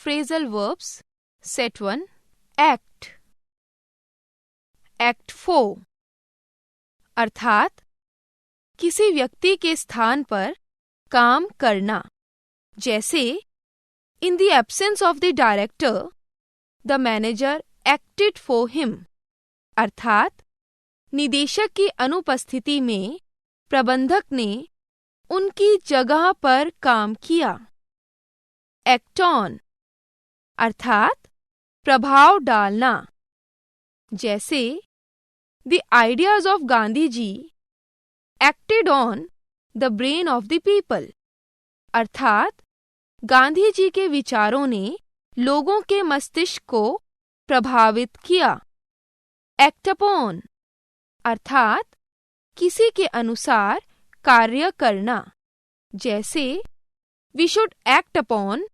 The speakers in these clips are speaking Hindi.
phrasal verbs. Set 1. Act. Act 4. अर्थात किसी व्यक्ति के स्थान पर काम करना, जैसे In the absence of the director, the manager acted for him. अर्थात निदेशक की अनुपस्थिति में प्रबंधक ने उनकी जगह पर काम किया. Act on. अर्थात प्रभाव डालना, जैसे The ideas of Gandhi ji acted on the brain of the people. अर्थात गांधी जी के विचारों ने लोगों के मस्तिष्क को प्रभावित किया. Act upon. अर्थात किसी के अनुसार कार्य करना, जैसे We should act upon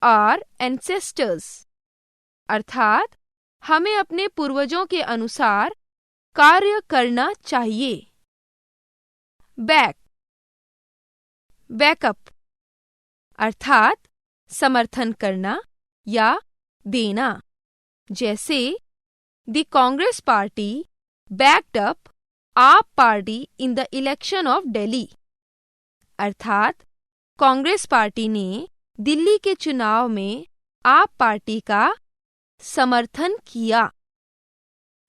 our ancestors. अर्थात हमें अपने पूर्वजों के अनुसार कार्य करना चाहिए. Back. Backup. अर्थात समर्थन करना या देना, जैसे The Congress Party backed up AAP Party in the election of Delhi. अर्थात कांग्रेस पार्टी ने दिल्ली के चुनाव में आप पार्टी का समर्थन किया.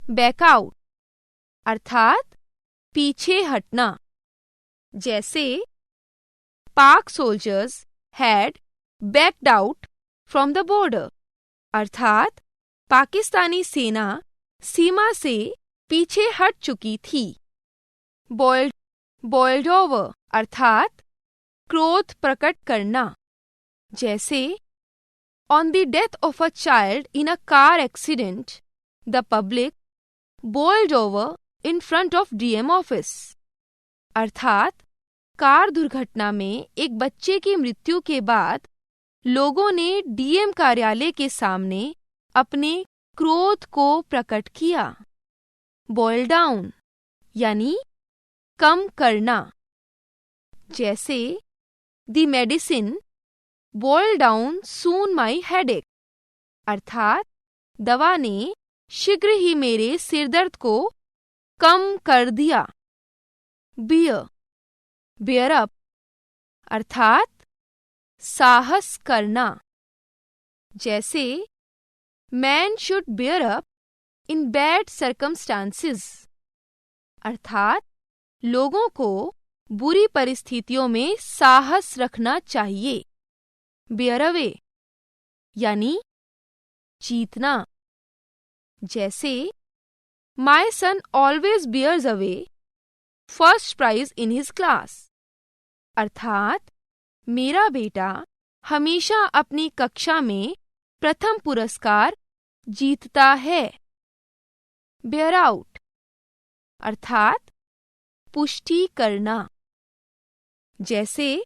बैकआउट. अर्थात पीछे हटना, जैसे पाक soldiers had backed out from the border. अर्थात पाकिस्तानी सेना सीमा से पीछे हट चुकी थी. Boiled over. अर्थात क्रोध प्रकट करना, जैसे On the death of a child in a car accident, the public boiled over in front of DM office. अर्थात कार दुर्घटना में एक बच्चे की मृत्यु के बाद लोगों ने डीएम कार्यालय के सामने अपने क्रोध को प्रकट किया. बॉयल डाउन यानी कम करना, जैसे The medicine boiled down soon my headache. अर्थात दवा ने शीघ्र ही मेरे सिरदर्द को कम कर दिया. bear up. अर्थात साहस करना, जैसे Man should bear up in bad circumstances. अर्थात लोगों को बुरी परिस्थितियों में साहस रखना चाहिए. Bear away यानी जीतना, जैसे My son always bears away first prize in his class. अर्थात मेरा बेटा हमेशा अपनी कक्षा में प्रथम पुरस्कार जीतता है. Bear out. अर्थात पुष्टि करना, जैसे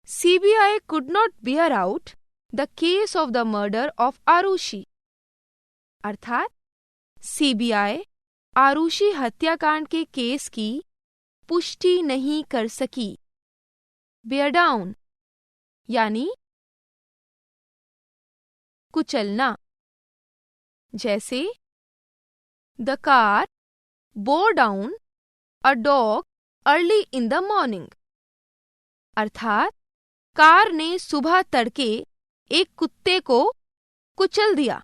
CBI could not bear out the case of the murder of Arushi. अर्थात CBI आरुषि हत्याकांड के केस की पुष्टि नहीं कर सकी. Bear down यानी कुचलना, जैसे The car bore down a dog early in the morning. अर्थात कार ने सुबह तड़के एक कुत्ते को कुचल दिया.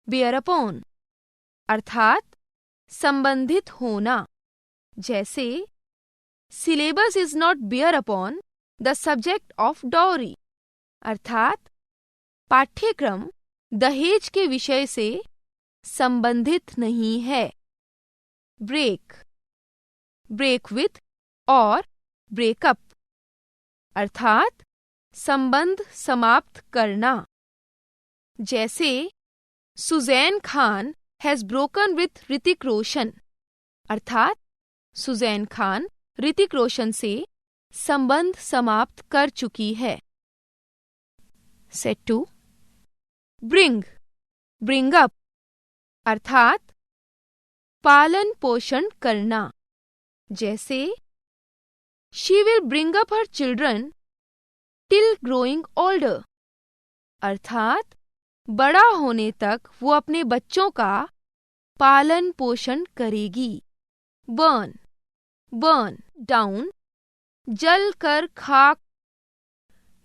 Bear upon. अर्थात संबंधित होना, जैसे Syllabus is not bear upon the subject of dowry. अर्थात पाठ्यक्रम दहेज के विषय से संबंधित नहीं है. ब्रेक विथ और ब्रेकअप. अर्थात संबंध समाप्त करना, जैसे Sussanne Khan has broken with Hrithik Roshan. अर्थात सुजैन खान ऋतिक रोशन से संबंध समाप्त कर चुकी है. सेट 2. Bring up. अर्थात पालन पोषण करना, जैसे She will bring up her children till growing older. अर्थात बड़ा होने तक वो अपने बच्चों का पालन पोषण करेगी। बर्न, बर्न, डाउन, जल कर खाक।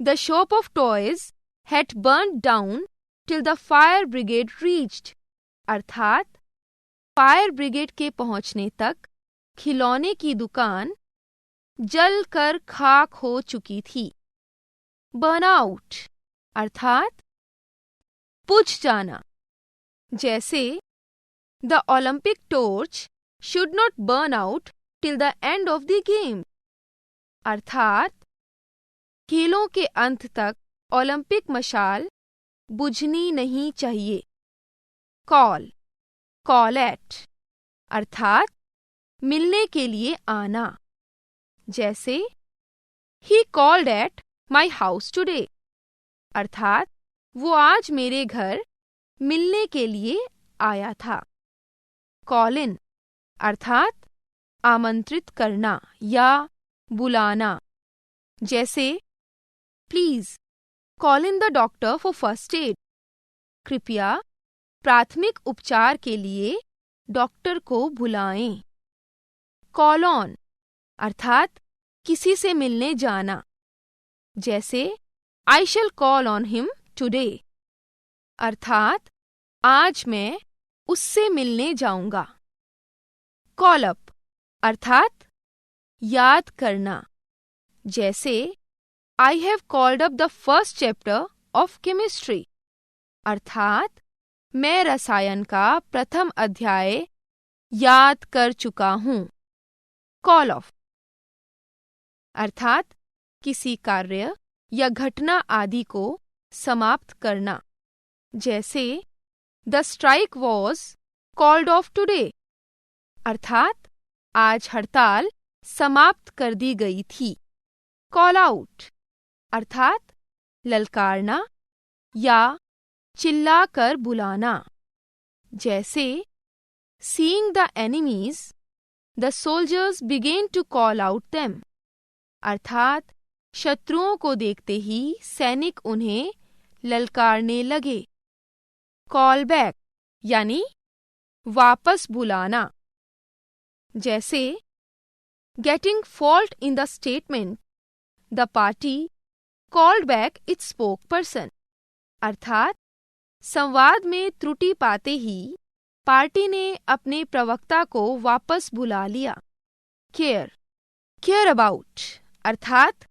The shop of toys had burned down till the fire brigade reached। अर्थात फायर ब्रिगेड के पहुंचने तक खिलौने की दुकान जल कर खाक हो चुकी थी। बर्नआउट अर्थात बुझ जाना, जैसे the Olympic torch should not burn out till the end of the game. अर्थात खेलों के अंत तक ओलंपिक मशाल बुझनी नहीं चाहिए। कॉल, कॉल एट अर्थात मिलने के लिए आना, जैसे he called at my house today. अर्थात वो आज मेरे घर मिलने के लिए आया था। कॉल इन अर्थात आमंत्रित करना या बुलाना, जैसे please call in the doctor for first aid. कृपया प्राथमिक उपचार के लिए डॉक्टर को बुलाएं। कॉल ऑन अर्थात किसी से मिलने जाना, जैसे आई शैल कॉल ऑन हिम टुडे। अर्थात आज मैं उससे मिलने जाऊंगा। कॉल अप अर्थात याद करना, जैसे I have called up the first chapter of chemistry. अर्थात मैं रसायन का प्रथम अध्याय याद कर चुका हूं। कॉल ऑफ अर्थात किसी कार्य या घटना आदि को समाप्त करना, जैसे the strike was called off today. अर्थात आज हड़ताल समाप्त कर दी गई थी। कॉल आउट अर्थात ललकारना या चिल्लाकर बुलाना, जैसे seeing the enemies the soldiers begin to call out them. अर्थात शत्रुओं को देखते ही सैनिक उन्हें ललकारने लगे। कॉल बैक यानी वापस बुलाना, जैसे getting fault in the statement the party called back it's spoke person. अर्थात संवाद में त्रुटि पाते ही पार्टी ने अपने प्रवक्ता को वापस बुला लिया। केयर, केयर अबाउट अर्थात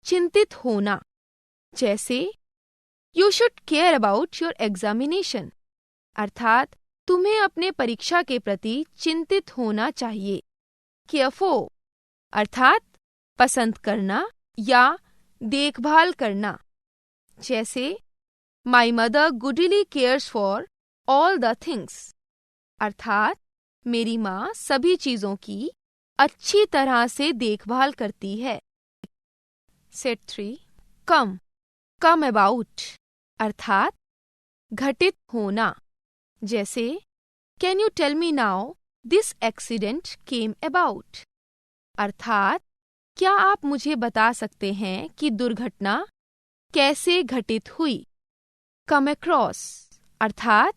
चिंतित होना, जैसे you should care about your examination. अर्थात तुम्हें अपने परीक्षा के प्रति चिंतित होना चाहिए। केयर फॉर अर्थात पसंद करना या देखभाल करना, जैसे my mother goodly cares for all the things. अर्थात मेरी माँ सभी चीजों की अच्छी तरह से देखभाल करती है। सेट 3 कम, कम अबाउट अर्थात घटित होना, जैसे can you tell me now this accident came about. अर्थात क्या आप मुझे बता सकते हैं कि दुर्घटना कैसे घटित हुई। कम अक्रॉस अर्थात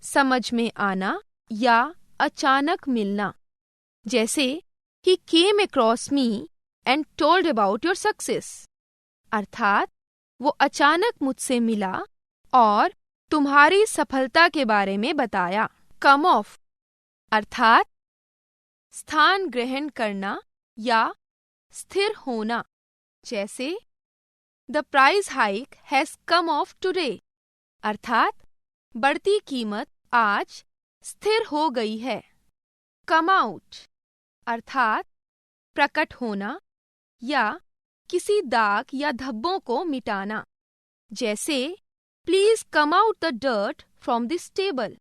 समझ में आना या अचानक मिलना, जैसे he came across me and told about your success. अर्थात वो अचानक मुझसे मिला और तुम्हारी सफलता के बारे में बताया। कम ऑफ अर्थात स्थान ग्रहण करना या स्थिर होना, जैसे the price hike has come of today. अर्थात बढ़ती कीमत आज स्थिर हो गई है। कम आउट अर्थात प्रकट होना या किसी दाग या धब्बों को मिटाना, जैसे please come out the dirt from this table.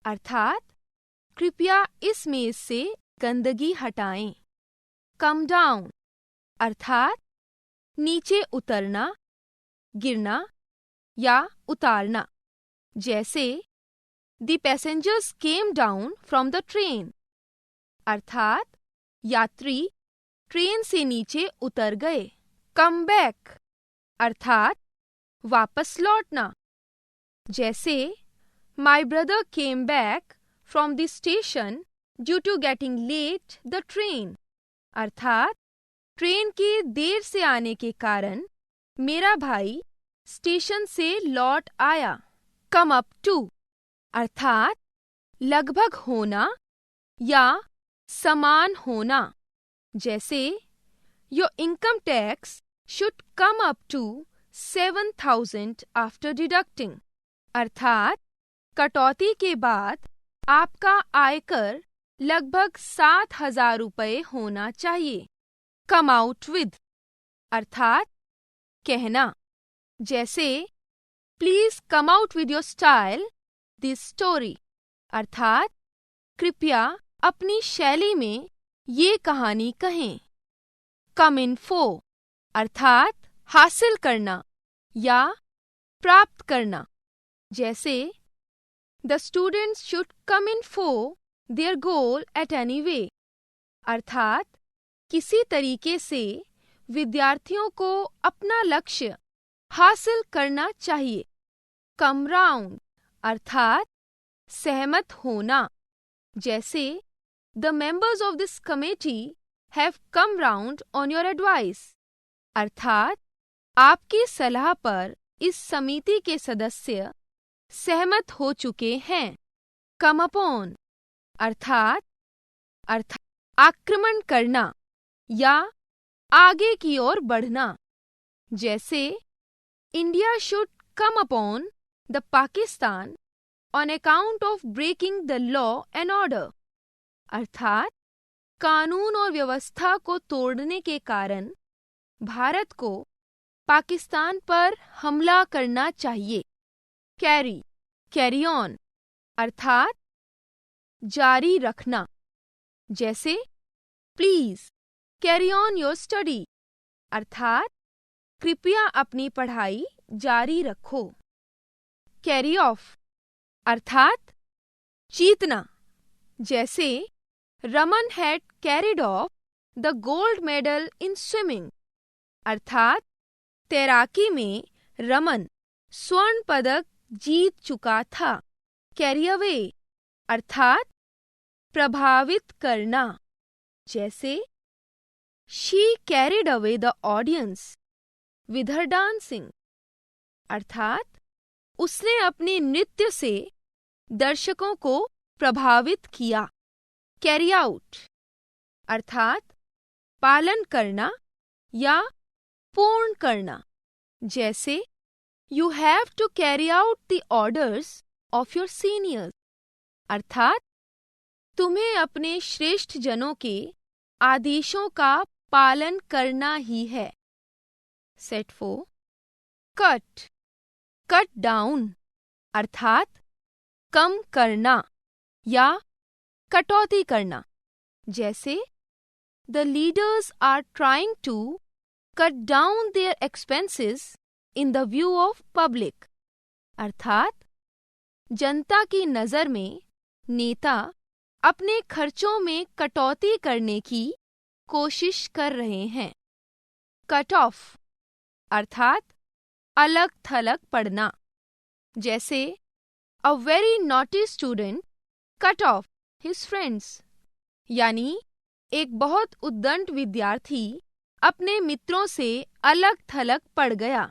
अर्थात कृपया इस मेज से गंदगी हटाएं। कम डाउन अर्थात नीचे उतरना, गिरना या उतारना, जैसे the passengers came down from the train. अर्थात यात्री ट्रेन से नीचे उतर गए। कम बैक अर्थात वापस लौटना, जैसे My brother came back from the station due to getting late the train, अर्थात ट्रेन के देर से आने के कारण मेरा भाई स्टेशन से लौट आया। Come up to, अर्थात लगभग होना या समान होना। जैसे Your income tax should come up to 7,000 after deducting, अर्थात कटौती के बाद आपका आयकर लगभग 7,000 रुपये होना चाहिए। Come out with, अर्थात कहना। जैसे Please come out with your style this story, अर्थात कृपया अपनी शैली में ये कहानी कहें। Come in for, अर्थात हासिल करना या प्राप्त करना। जैसे The students should come in for their goal at any way, अर्थात किसी तरीके से विद्यार्थियों को अपना लक्ष्य हासिल करना चाहिए। Come round, अर्थात सहमत होना। जैसे The members of this committee have come round on your advice, अर्थात आपकी सलाह पर इस समिति के सदस्य सहमत हो चुके हैं। Come upon, अर्थात आक्रमण करना या आगे की ओर बढ़ना। जैसे India should come upon the Pakistan on account of breaking the law and order, अर्थात कानून और व्यवस्था को तोड़ने के कारण भारत को पाकिस्तान पर हमला करना चाहिए। कैरी ऑन, अर्थात जारी रखना। जैसे please carry on your study, अर्थात कृपया अपनी पढ़ाई जारी रखो। कैरी ऑफ, अर्थात जीतना। जैसे Raman had carried of the gold medal in swimming, अर्थात तैराकी में रमन स्वर्ण पदक जीत चुका था। कैरी अवे, अर्थात प्रभावित करना। जैसे she carried away the audience with her dancing, अर्थात उसने अपने नृत्य से दर्शकों को प्रभावित किया। कैरी आउट, अर्थात पालन करना या पूर्ण करना। जैसे you have to carry out the orders of your seniors, अर्थात तुम्हें अपने श्रेष्ठ जनों के आदेशों का पालन करना ही है। सेट फॉर कट डाउन, अर्थात कम करना या कटौती करना। जैसे the leaders are trying to cut down their expenses in the view of public, अर्थात जनता की नज़र में नेता अपने खर्चों में कटौती करने की कोशिश कर रहे हैं। कट ऑफ, अर्थात अलग थलग पड़ना। जैसे a very naughty student cut off his friends, यानी एक बहुत उद्दंड विद्यार्थी अपने मित्रों से अलग थलग पड़ गया।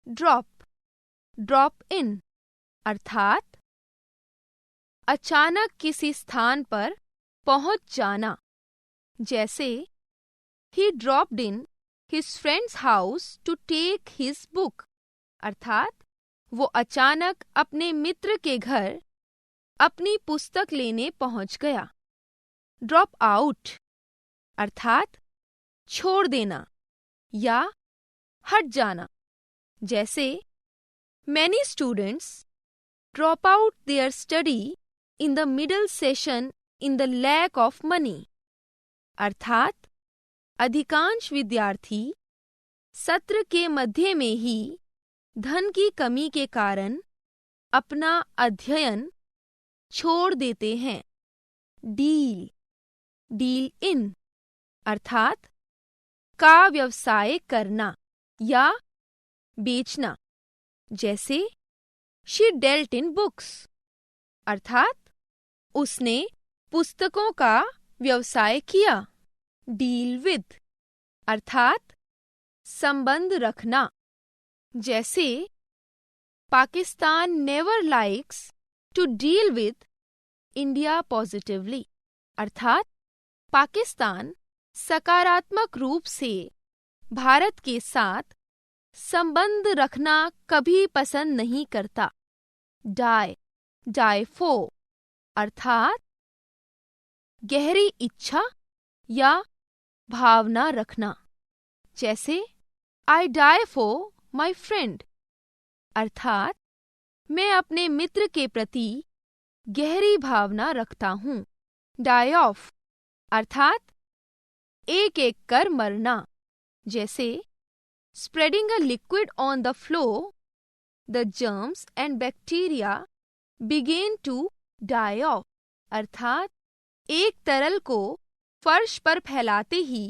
ड्रॉप इन, अर्थात अचानक किसी स्थान पर पहुंच जाना। जैसे he dropped in his friends house to take his book, अर्थात वो अचानक अपने मित्र के घर अपनी पुस्तक लेने पहुंच गया। ड्रॉप आउट, अर्थात छोड़ देना या हट जाना। जैसे many students drop out their study in the middle session in the lack of money, अर्थात अधिकांश विद्यार्थी सत्र के मध्य में ही धन की कमी के कारण अपना अध्ययन छोड़ देते हैं। डील इन, अर्थात का व्यवसाय करना या बेचना। जैसे शी डेल्ट इन बुक्स, अर्थात उसने पुस्तकों का व्यवसाय किया। डील विद, अर्थात संबंध रखना। जैसे Pakistan never likes to deal with India positively, अर्थात पाकिस्तान सकारात्मक रूप से भारत के साथ संबंध रखना कभी पसंद नहीं करता। डाई फॉर, अर्थात गहरी इच्छा या भावना रखना। जैसे I die for my friend, अर्थात मैं अपने मित्र के प्रति गहरी भावना रखता हूँ। डाई ऑफ, अर्थात एक एक कर मरना। जैसे spreading a liquid on the floor, the germs and bacteria begin to die off, अर्थात एक तरल को फर्श पर फैलाते ही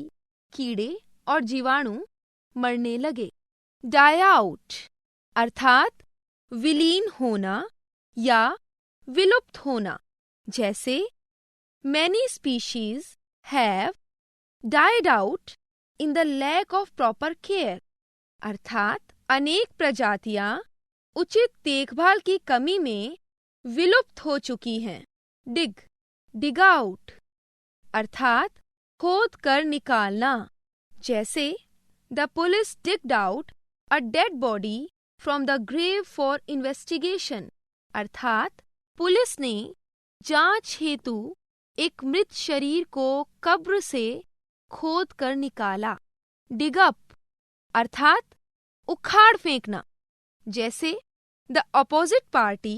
कीड़े और जीवाणु मरने लगे। डाई आउट, अर्थात विलीन होना या विलुप्त होना। जैसे many species have died out in the lack of proper care, अर्थात अनेक प्रजातियां उचित देखभाल की कमी में विलुप्त हो चुकी हैं। डिग आउट, अर्थात खोद कर निकालना। जैसे the police digged out a dead body from the grave for investigation, अर्थात पुलिस ने जांच हेतु एक मृत शरीर को कब्र से खोद कर निकाला। डिग अप, अर्थात उखाड़ फेंकना। जैसे the opposite party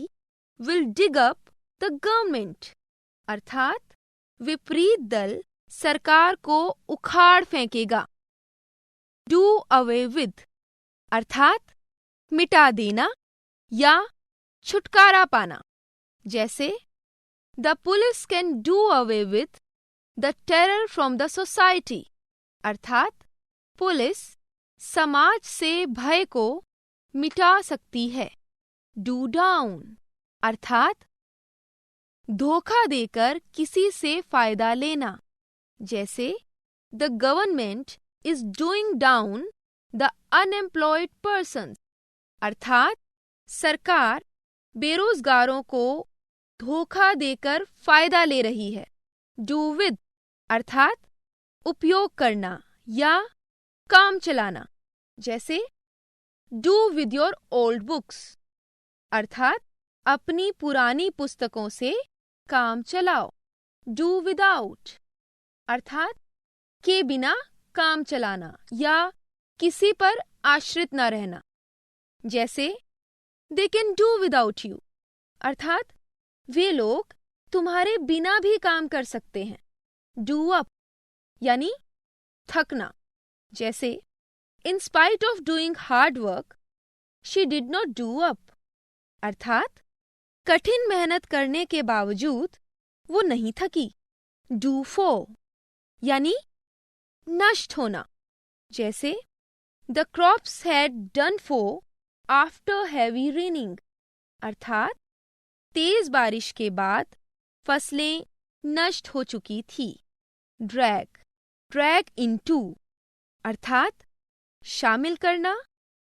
will dig up the government, अर्थात विपरीत दल सरकार को उखाड़ फेंकेगा। डू अवे विद, अर्थात मिटा देना या छुटकारा पाना। जैसे the police can do away with the terror from the society, अर्थात पुलिस समाज से भय को मिटा सकती है। डू डाउन, अर्थात धोखा देकर किसी से फायदा लेना। जैसे the government is doing down the unemployed persons, अर्थात सरकार बेरोजगारों को धोखा देकर फायदा ले रही है। डू विद, अर्थात उपयोग करना या काम चलाना। जैसे do with your old books, अर्थात अपनी पुरानी पुस्तकों से काम चलाओ। डू विदाउट, अर्थात के बिना काम चलाना या किसी पर आश्रित न रहना। जैसे they can do without you, अर्थात वे लोग तुम्हारे बिना भी काम कर सकते हैं। डू अप, यानी थकना। जैसे in spite of doing hard work she did not do up, अर्थात कठिन मेहनत करने के बावजूद वो नहीं थकी। डू फॉर, यानी नष्ट होना। जैसे the crops had done for after heavy raining, अर्थात तेज बारिश के बाद फसलें नष्ट हो चुकी थी। ड्रैग इनटू, अर्थात शामिल करना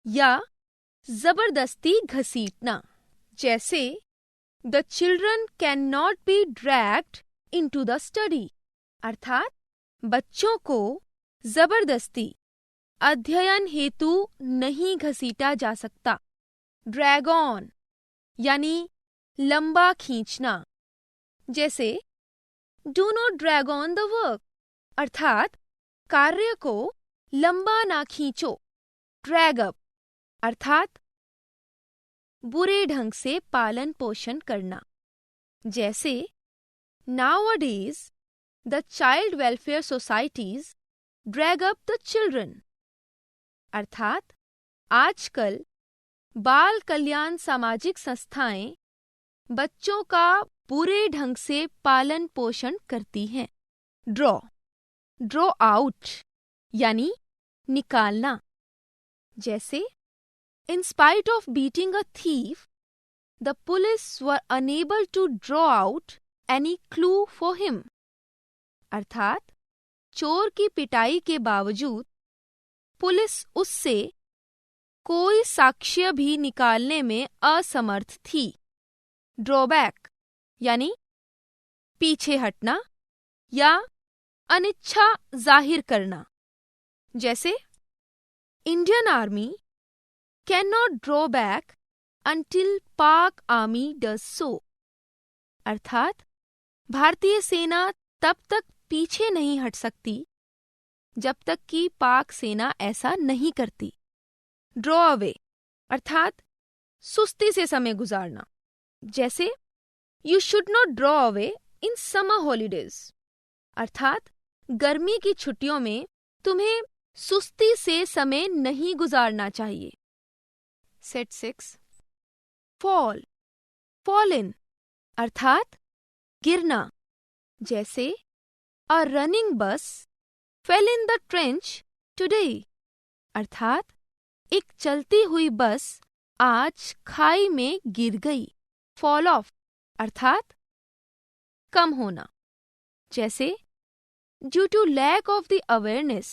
या जबरदस्ती घसीटना। जैसे the children can not be dragged into the study, अर्थात बच्चों को जबरदस्ती अध्ययन हेतु नहीं घसीटा जा सकता। ड्रैग ऑन, यानी लंबा खींचना। जैसे do not drag on the work, अर्थात कार्य को लंबा ना खींचो। ड्रैग अप, अर्थात बुरे ढंग से पालन पोषण करना। जैसे nowadays the child welfare societies drag up the children, अर्थात आजकल बाल कल्याण सामाजिक संस्थाएं बच्चों का बुरे ढंग से पालन पोषण करती हैं। ड्रॉ आउट, यानी निकालना। जैसे in spite of beating a thief the police were unable to draw out any clue for him. अर्थात चोर की पिटाई के बावजूद पुलिस उससे कोई साक्ष्य भी निकालने में असमर्थ थी. ड्रॉबैक यानी पीछे हटना या अनिच्छा जाहिर करना. जैसे Indian army can not draw back until पाक आर्मी does so. अर्थात भारतीय सेना तब तक पीछे नहीं हट सकती जब तक कि पाक सेना ऐसा नहीं करती. ड्रॉ अवे अर्थात सुस्ती से समय गुजारना. जैसे you should not draw away in summer holidays. अर्थात गर्मी की छुट्टियों में तुम्हें सुस्ती से समय नहीं गुजारना चाहिए. Set 6 fall. फॉल इन अर्थात गिरना. जैसे अ रनिंग बस fail in the trench today. अर्थात एक चलती हुई बस आज खाई में गिर गई. फॉल ऑफ अर्थात कम होना. जैसे due to lack of the awareness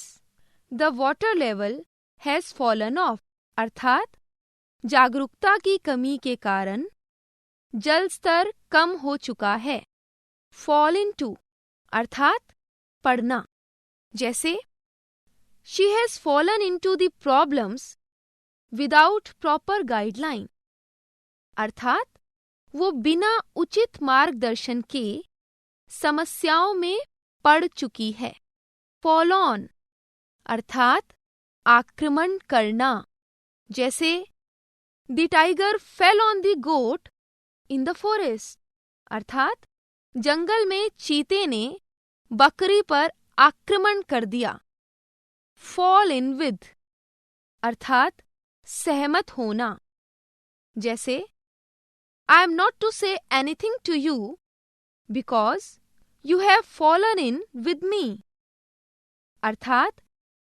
the water level has fallen off. अर्थात जागरूकता की कमी के कारण जल स्तर कम हो चुका है. फॉल इनटू अर्थात पड़ना. जैसे she has fallen into the problems without proper guideline. अर्थात वो बिना उचित मार्गदर्शन के समस्याओं में पड़ चुकी है. फॉल ऑन अर्थात आक्रमण करना. जैसे the tiger fell on the goat in the forest. अर्थात जंगल में चीते ने बकरी पर आक्रमण कर दिया. फॉल इन विद अर्थात सहमत होना. जैसे I am not to say anything to you because you have fallen in with me. अर्थात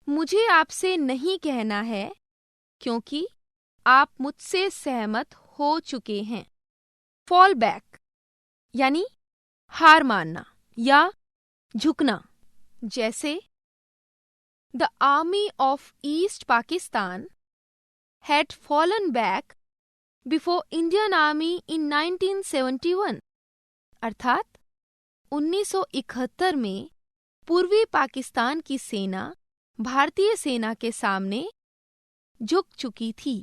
मुझे आपसे नहीं कहना है क्योंकि आप मुझसे सहमत हो चुके हैं. फॉल बैक यानी हार मानना या झुकना. जैसे the army of east Pakistan had fallen back before Indian army इन 1971. अर्थात 1971 में पूर्वी पाकिस्तान की सेना भारतीय सेना के सामने झुक चुकी थी.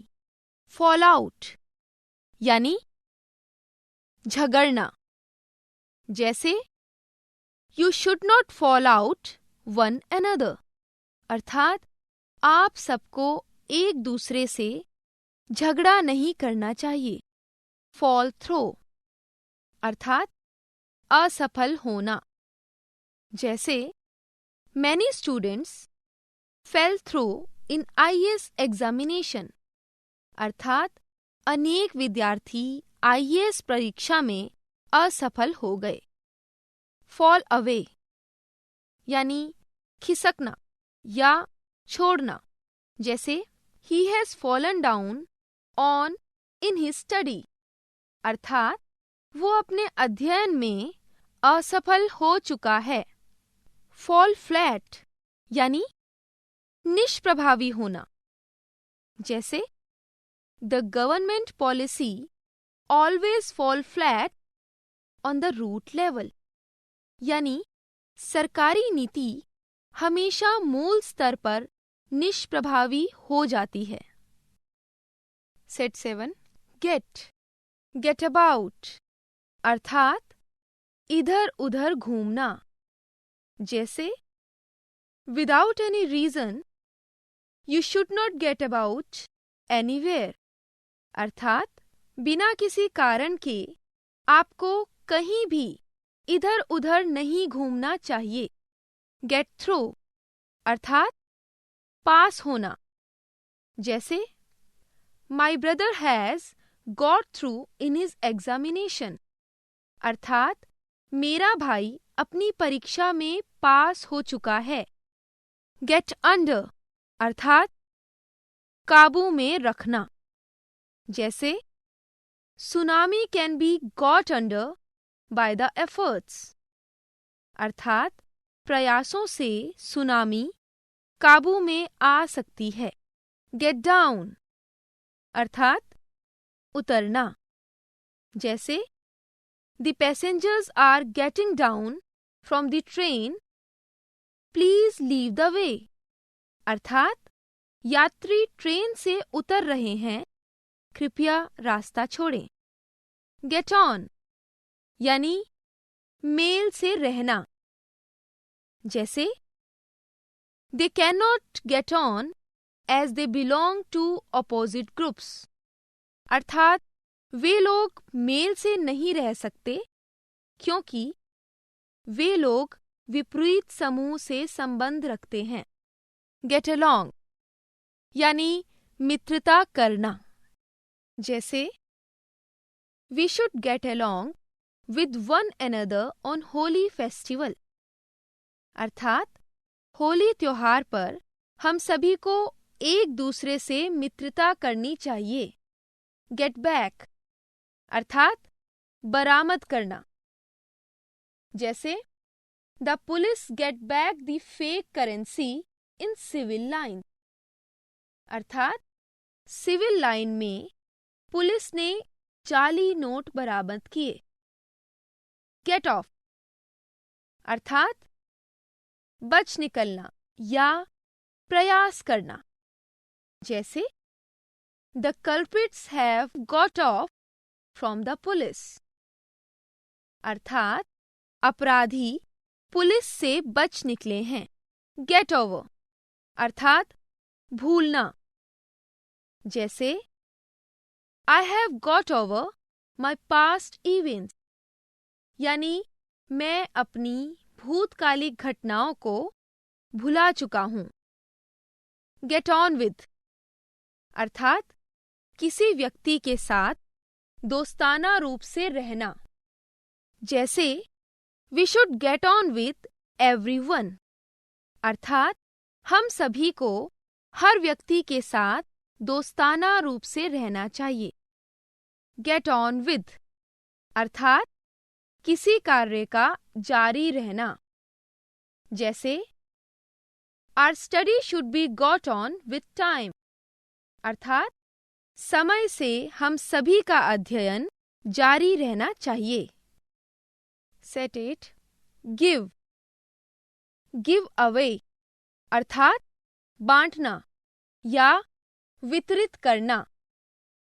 फॉल आउट यानी झगड़ना. जैसे you should not fall out one another. अर्थात आप सबको एक दूसरे से झगड़ा नहीं करना चाहिए. फॉल थ्रो अर्थात असफल होना. जैसे मैनी स्टूडेंट्स फेल थ्रू इन आईएएस एग्जामिनेशन. अर्थात अनेक विद्यार्थी आईएएस परीक्षा में असफल हो गए. फॉल अवे यानी खिसकना या छोड़ना. जैसे he has fallen down on in his study. अर्थात वो अपने अध्ययन में असफल हो चुका है. फॉल फ्लैट यानी निष्प्रभावी होना. जैसे the government policy always fall flat on the root level. यानी सरकारी नीति हमेशा मूल स्तर पर निष्प्रभावी हो जाती है. सेट 7 गेट अबाउट अर्थात इधर उधर घूमना. जैसे without any reason you should not get about anywhere. अर्थात बिना किसी कारण के आपको कहीं भी इधर उधर नहीं घूमना चाहिए. गेट थ्रू अर्थात पास होना. जैसे my brother has got through in his examination. अर्थात मेरा भाई अपनी परीक्षा में पास हो चुका है. गेट अंडर अर्थात काबू में रखना. जैसे tsunami can be got under by the efforts, अर्थात प्रयासों से सुनामी काबू में आ सकती है। गेट डाउन अर्थात उतरना, जैसे the passengers are getting down from the train, please leave the way, अर्थात यात्री ट्रेन से उतर रहे हैं, कृपया रास्ता छोड़ें। गेट ऑन यानी मेल से रहना, जैसे they can not get on as they belong to opposite groups, अर्थात वे लोग मेल से नहीं रह सकते क्योंकि वे लोग विपरीत समूह से संबंध रखते हैं। गेट अलोंग यानी मित्रता करना, जैसे we should get along with one another on Holi festival, अर्थात होली त्योहार पर हम सभी को एक दूसरे से मित्रता करनी चाहिए। गेट बैक अर्थात बरामद करना, जैसे the police get back the fake currency in civil line, अर्थात सिविल लाइन में पुलिस ने जाली नोट बरामद किए। गेट ऑफ अर्थात बच निकलना या प्रयास करना, जैसे the culprits have got off from the police, अर्थात अपराधी पुलिस से बच निकले हैं। गेट ओवर अर्थात भूलना, जैसे I have got over my past events, यानी मैं अपनी भूतकालिक घटनाओं को भुला चुका हूं। गेट ऑन विद अर्थात किसी व्यक्ति के साथ दोस्ताना रूप से रहना, जैसे we should get on with everyone, अर्थात हम सभी को हर व्यक्ति के साथ दोस्ताना रूप से रहना चाहिए। गेट ऑन विद अर्थात किसी कार्य का जारी रहना, जैसे our study should be got on with time, अर्थात समय से हम सभी का अध्ययन जारी रहना चाहिए। Set it give give away अर्थात बांटना या वितरित करना,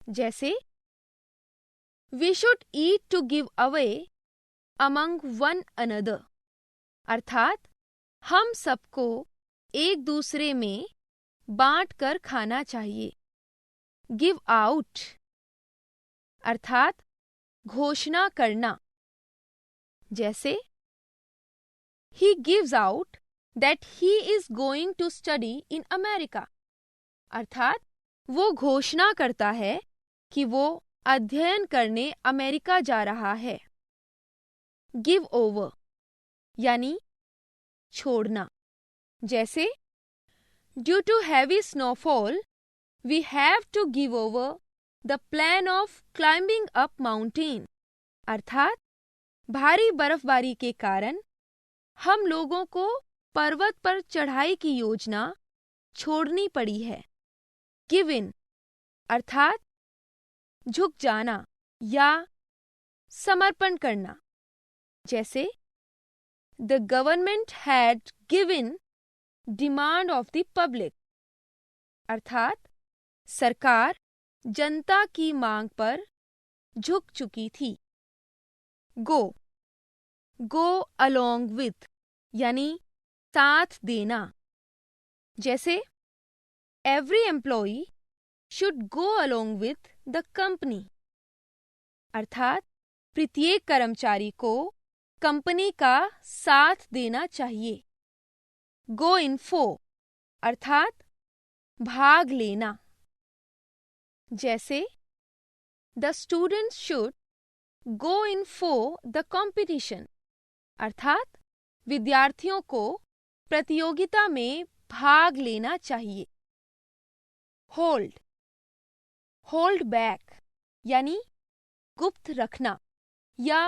जैसे we should eat to give away among one another, अर्थात हम सबको एक दूसरे में बांट कर खाना चाहिए। गिव आउट अर्थात घोषणा करना, जैसे he gives out that he is going to study in America, अर्थात वो घोषणा करता है कि वो अध्ययन करने अमेरिका जा रहा है। गिव ओवर यानी छोड़ना, जैसे due to heavy snowfall we have to give over the plan of climbing up mountain, अर्थात भारी बर्फबारी के कारण हम लोगों को पर्वत पर चढ़ाई की योजना छोड़नी पड़ी है। गिव इन अर्थात झुक जाना या समर्पण करना, जैसे the government had given demand of the public, अर्थात सरकार जनता की मांग पर झुक चुकी थी। गो गो अलोंग विथ यानी साथ देना, जैसे every employee should go along with the company, अर्थात प्रत्येक कर्मचारी को कंपनी का साथ देना चाहिए। गो इन फो अर्थात भाग लेना, जैसे the students should go in for the competition, अर्थात विद्यार्थियों को प्रतियोगिता में भाग लेना चाहिए। होल्ड होल्ड बैक यानी गुप्त रखना या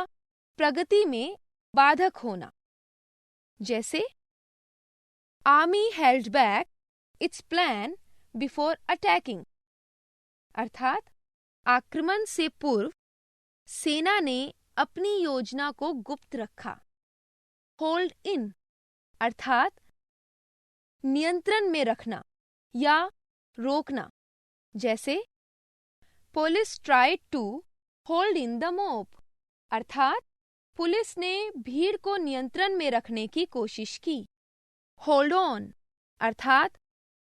प्रगति में बाधक होना। जैसे army held back it's plan before attacking, अर्थात आक्रमण से पूर्व सेना ने अपनी योजना को गुप्त रखा। होल्ड इन अर्थात नियंत्रण में रखना या रोकना। जैसे police tried to hold in the mob, अर्थात पुलिस ने भीड़ को नियंत्रण में रखने की कोशिश की। होल्ड ऑन अर्थात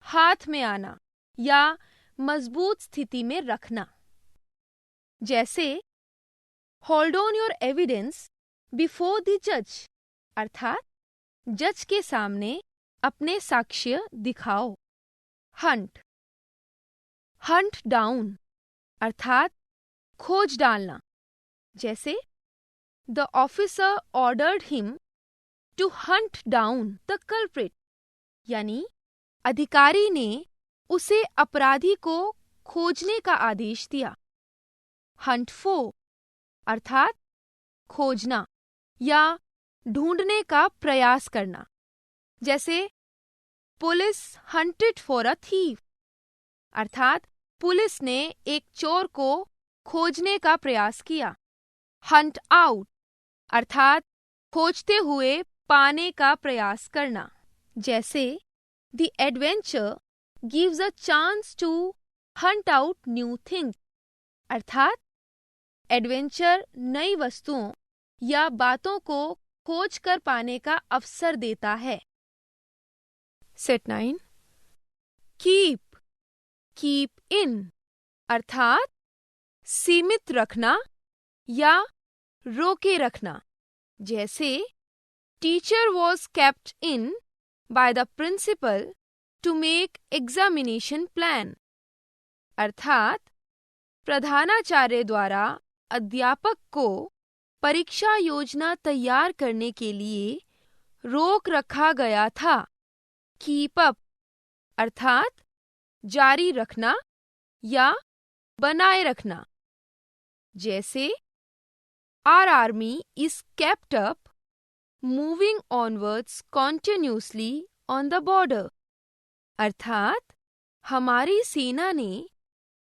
हाथ में आना या मजबूत स्थिति में रखना। जैसे hold on your evidence before the जज, अर्थात जज के सामने अपने साक्ष्य दिखाओ। हंट डाउन अर्थात खोज डालना। जैसे the officer ordered him to hunt down the culprit, यानी अधिकारी ने उसे अपराधी को खोजने का आदेश दिया। हंट फॉर अर्थात खोजना या ढूंढने का प्रयास करना। जैसे police hunted for a thief, अर्थात पुलिस ने एक चोर को खोजने का प्रयास किया। हंट आउट अर्थात खोजते हुए पाने का प्रयास करना। जैसे the adventure gives a chance to hunt out new things, अर्थात एडवेंचर नई वस्तुओं या बातों को खोज कर पाने का अवसर देता है। सेट 9 कीप इन अर्थात सीमित रखना या रोके रखना। जैसे teacher was kept in by the principal to make examination plan, अर्थात प्रधानाचार्य द्वारा अध्यापक को परीक्षा योजना तैयार करने के लिए रोक रखा गया था। कीप अप अर्थात जारी रखना या बनाए रखना। जैसे our army is kept up moving onwards continuously on the border, अर्थात हमारी सेना ने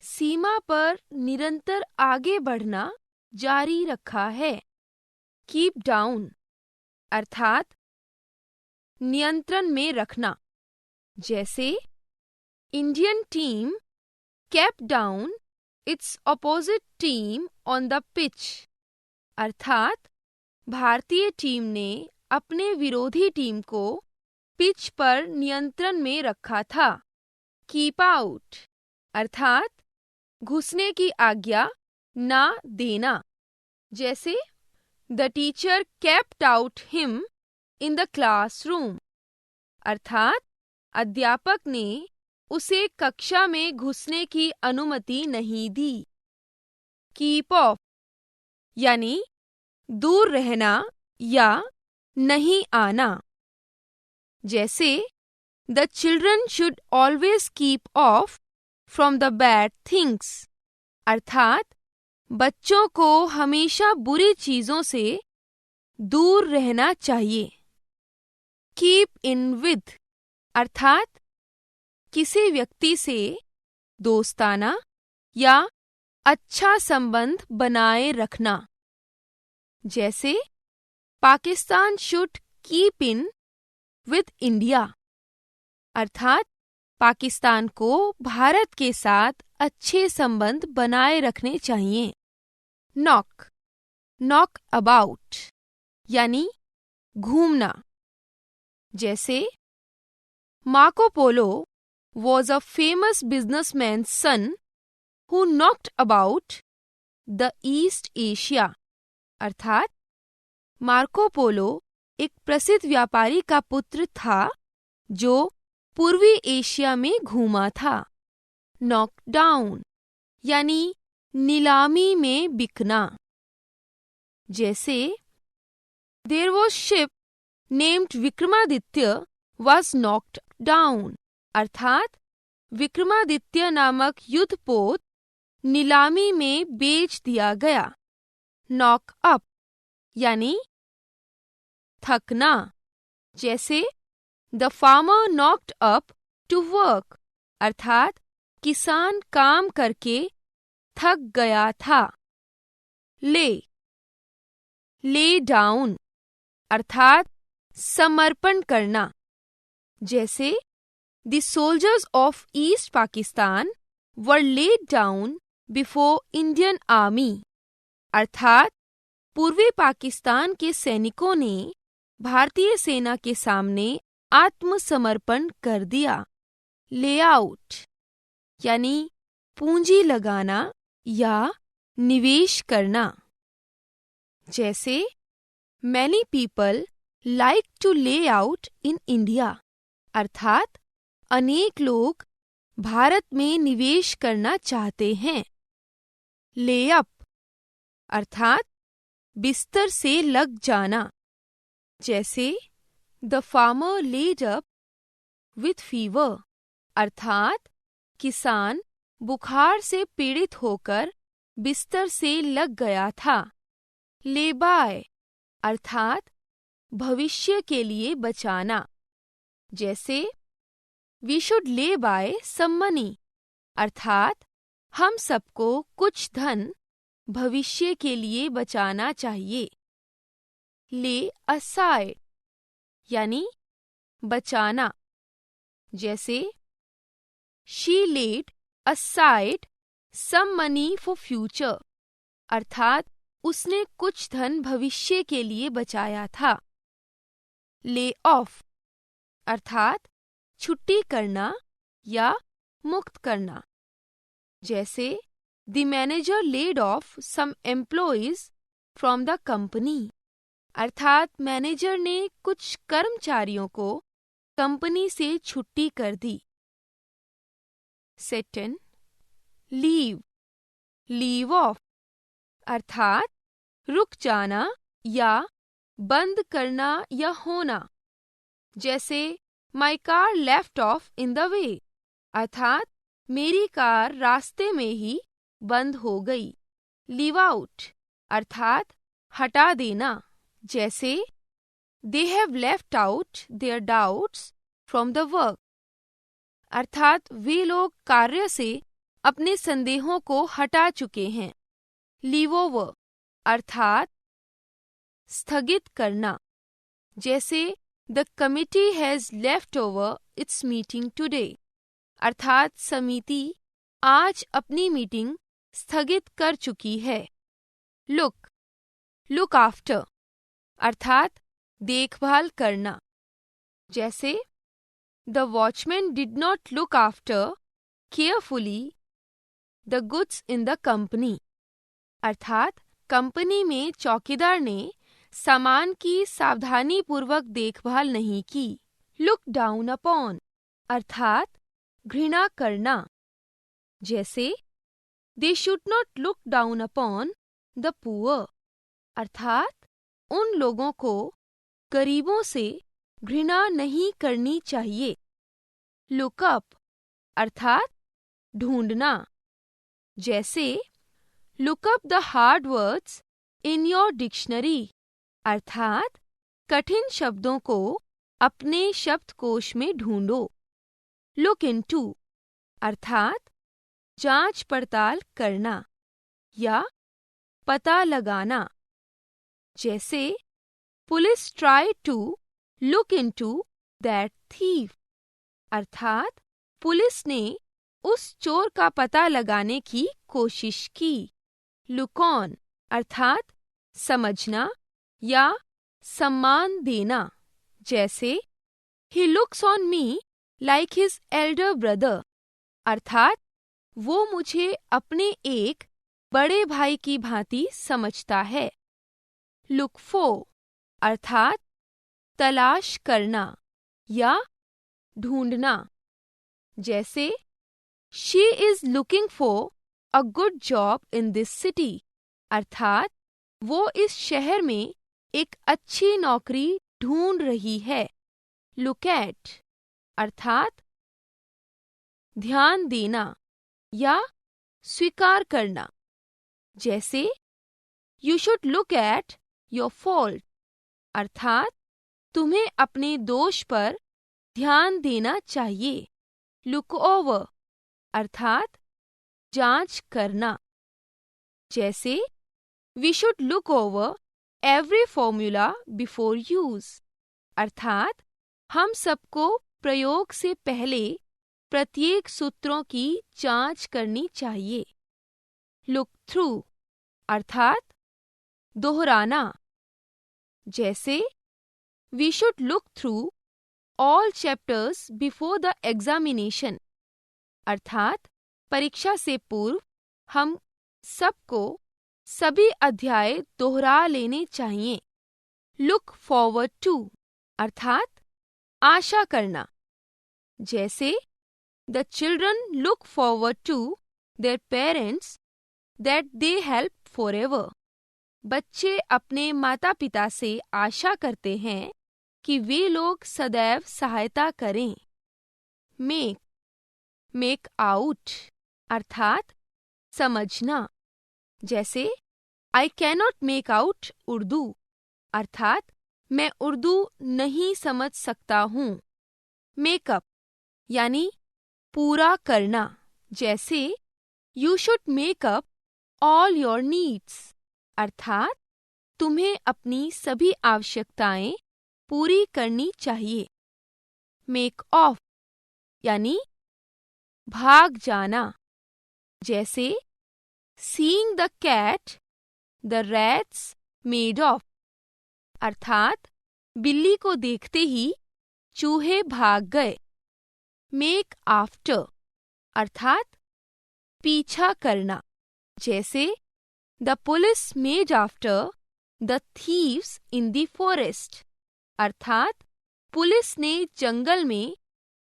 सीमा पर निरंतर आगे बढ़ना जारी रखा है। कीप डाउन अर्थात नियंत्रण में रखना। जैसे Indian team kept down it's opposite team on the pitch, अर्थात भारतीय टीम ने अपने विरोधी टीम को पिच पर नियंत्रण में रखा था। कीप आउट अर्थात घुसने की आज्ञा ना देना। जैसे the teacher kept out him in the classroom, अर्थात अध्यापक ने उसे कक्षा में घुसने की अनुमति नहीं दी। कीप ऑफ यानी दूर रहना या नहीं आना। जैसे the children should always keep of from the bad things, अर्थात बच्चों को हमेशा बुरी चीजों से दूर रहना चाहिए। कीप इन विद अर्थात किसी व्यक्ति से दोस्ताना या अच्छा संबंध बनाए रखना। जैसे Pakistan should keep in with India, अर्थात पाकिस्तान को भारत के साथ अच्छे संबंध बनाए रखने चाहिए। नॉक अबाउट यानी घूमना। जैसे Marco Polo was a famous businessman's son who knocked about the East Asia, अर्थात मार्को पोलो एक प्रसिद्ध व्यापारी का पुत्र था जो पूर्वी एशिया में घूमा था। नॉक डाउन यानी नीलामी में बिकना। जैसे there was ship named Vikramaditya was knocked down, अर्थात विक्रमादित्य नामक युद्धपोत नीलामी में बेच दिया गया। नॉक अप यानी थकना, जैसे the farmer knocked up to work अर्थात किसान काम करके थक गया था। ले डाउन अर्थात समर्पण करना, जैसे the soldiers of east Pakistan were laid down before Indian army अर्थात पूर्वी पाकिस्तान के सैनिकों ने भारतीय सेना के सामने आत्मसमर्पण कर दिया। लेआउट यानी पूंजी लगाना या निवेश करना, जैसे मैनी पीपल लाइक टू ले आउट इन इंडिया अर्थात अनेक लोग भारत में निवेश करना चाहते हैं। ले अप अर्थात बिस्तर से लग जाना, जैसे the farmer laid up with fever अर्थात किसान बुखार से पीड़ित होकर बिस्तर से लग गया था। ले बाय अर्थात भविष्य के लिए बचाना, जैसे वी शुड ले बाय सम मनी अर्थात हम सबको कुछ धन भविष्य के लिए बचाना चाहिए। ले असाइड यानी बचाना, जैसे she laid aside some money for future अर्थात उसने कुछ धन भविष्य के लिए बचाया था। ले ऑफ अर्थात छुट्टी करना या मुक्त करना, जैसे the manager laid off some employees from the company अर्थात मैनेजर ने कुछ कर्मचारियों को कंपनी से छुट्टी कर दी। सेटन लीव ऑफ अर्थात रुक जाना या बंद करना या होना, जैसे my car left of in the way अर्थात मेरी कार रास्ते में ही बंद हो गई। लीव आउट अर्थात हटा देना, जैसे they have left out their doubts from the work अर्थात वे लोग कार्य से अपने संदेहों को हटा चुके हैं। लीव ओवर अर्थात स्थगित करना, जैसे the committee has left over it's meeting today अर्थात समिति आज अपनी मीटिंग स्थगित कर चुकी है। लुक आफ्टर अर्थात देखभाल करना, जैसे the watchman did not look after carefully the goods in the company अर्थात कंपनी में चौकीदार ने सामान की सावधानीपूर्वक देखभाल नहीं की। लुक डाउन अपॉन अर्थात घृणा करना, जैसे they should not look down upon the poor अर्थात उन लोगों को गरीबों से घृणा नहीं करनी चाहिए। लुक अप अर्थात ढूंढना, जैसे look up the hard words in your dictionary अर्थात कठिन शब्दों को अपने शब्दकोश में ढूंढो। लुक इनटू अर्थात जांच पड़ताल करना या पता लगाना, जैसे police try to look into that thief अर्थात पुलिस ने उस चोर का पता लगाने की कोशिश की। लुक ऑन अर्थात समझना या सम्मान देना, जैसे he looks on me like his Elder brother अर्थात वो मुझे अपने एक बड़े भाई की भांति समझता है। लुक फॉर अर्थात तलाश करना या ढूंढना, जैसे she is looking for a good job in this city अर्थात वो इस शहर में एक अच्छी नौकरी ढूंढ रही है। लुक एट अर्थात ध्यान देना या स्वीकार करना, जैसे you should look at your fault, अर्थात तुम्हें अपने दोष पर ध्यान देना चाहिए। लुक ओवर अर्थात जांच करना। जैसे we should look over every formula before use, अर्थात हम सबको प्रयोग से पहले प्रत्येक सूत्रों की जांच करनी चाहिए। लुक थ्रू अर्थात दोहराना। जैसे we should look through all chapters before the examination, अर्थात परीक्षा से पूर्व हम सबको सभी अध्याय दोहरा लेने चाहिए। लुक फॉरवर्ड टू अर्थात आशा करना। जैसे the children look forward to their parents that they help forever, बच्चे अपने माता पिता से आशा करते हैं कि वे लोग सदैव सहायता करें। मेक आउट अर्थात समझना। जैसे I cannot make out Urdu, अर्थात मैं उर्दू नहीं समझ सकता हूँ। मेकअप यानी पूरा करना। जैसे you should makeup all your needs, अर्थात तुम्हें अपनी सभी आवश्यकताएं पूरी करनी चाहिए। मेक ऑफ यानी भाग जाना। जैसे seeing the cat the rats made off, अर्थात बिल्ली को देखते ही चूहे भाग गए। मेक आफ्टर अर्थात पीछा करना। जैसे the police made after the thieves in the forest, अर्थात पुलिस ने जंगल में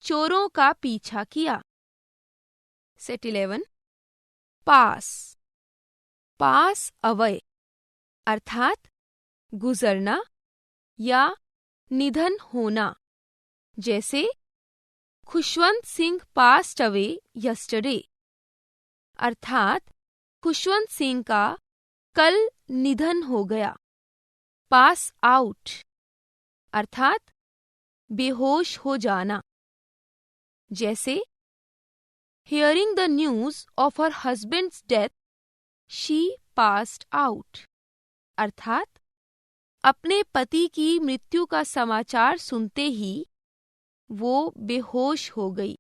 चोरों का पीछा किया। सेट 11 पास अवे अर्थात गुजरना या निधन होना। जैसे Khushwant Singh passed away yesterday, अर्थात खुशवंत सिंह का कल निधन हो गया। पास आउट अर्थात बेहोश हो जाना। जैसे hearing the news of her husband's death she passed out, अर्थात अपने पति की मृत्यु का समाचार सुनते ही वो बेहोश हो गई।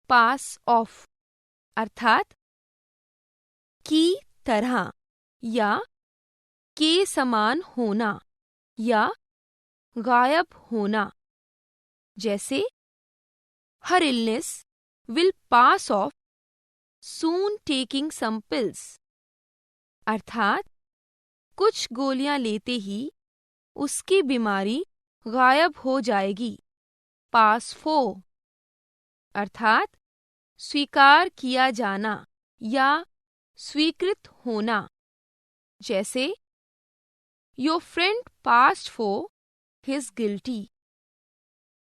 पास ऑफ अर्थात की तरह या के समान होना या गायब होना। जैसे her illness will pass off soon taking some pills, अर्थात कुछ गोलियां लेते ही उसकी बीमारी गायब हो जाएगी। पास फो अर्थात स्वीकार किया जाना या स्वीकृत होना। जैसे your friend passed for his guilty,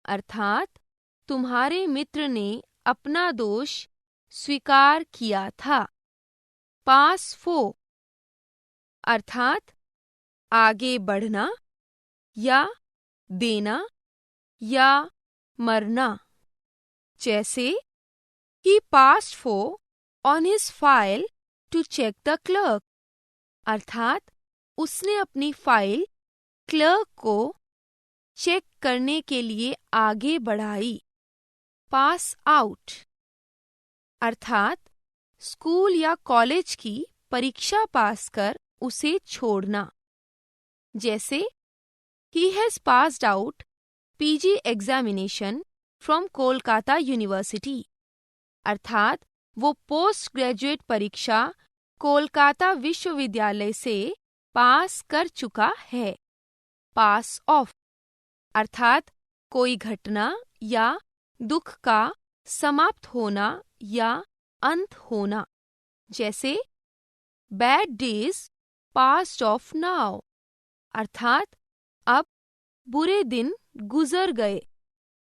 अर्थात तुम्हारे मित्र ने अपना दोष स्वीकार किया था। पास फो अर्थात आगे बढ़ना या देना या मरना। जैसे he passed for on his file to check the clerk, अर्थात उसने अपनी फाइल क्लर्क को चेक करने के लिए आगे बढ़ाई। पास आउट अर्थात स्कूल या कॉलेज की परीक्षा पास कर उसे छोड़ना। जैसे he has passed out PG examination from Kolkata university, अर्थात वो पोस्ट ग्रेजुएट परीक्षा कोलकाता विश्वविद्यालय से पास कर चुका है। पास ऑफ अर्थात कोई घटना या दुख का समाप्त होना या अंत होना। जैसे bad days passed of now, अर्थात अब बुरे दिन गुजर गए।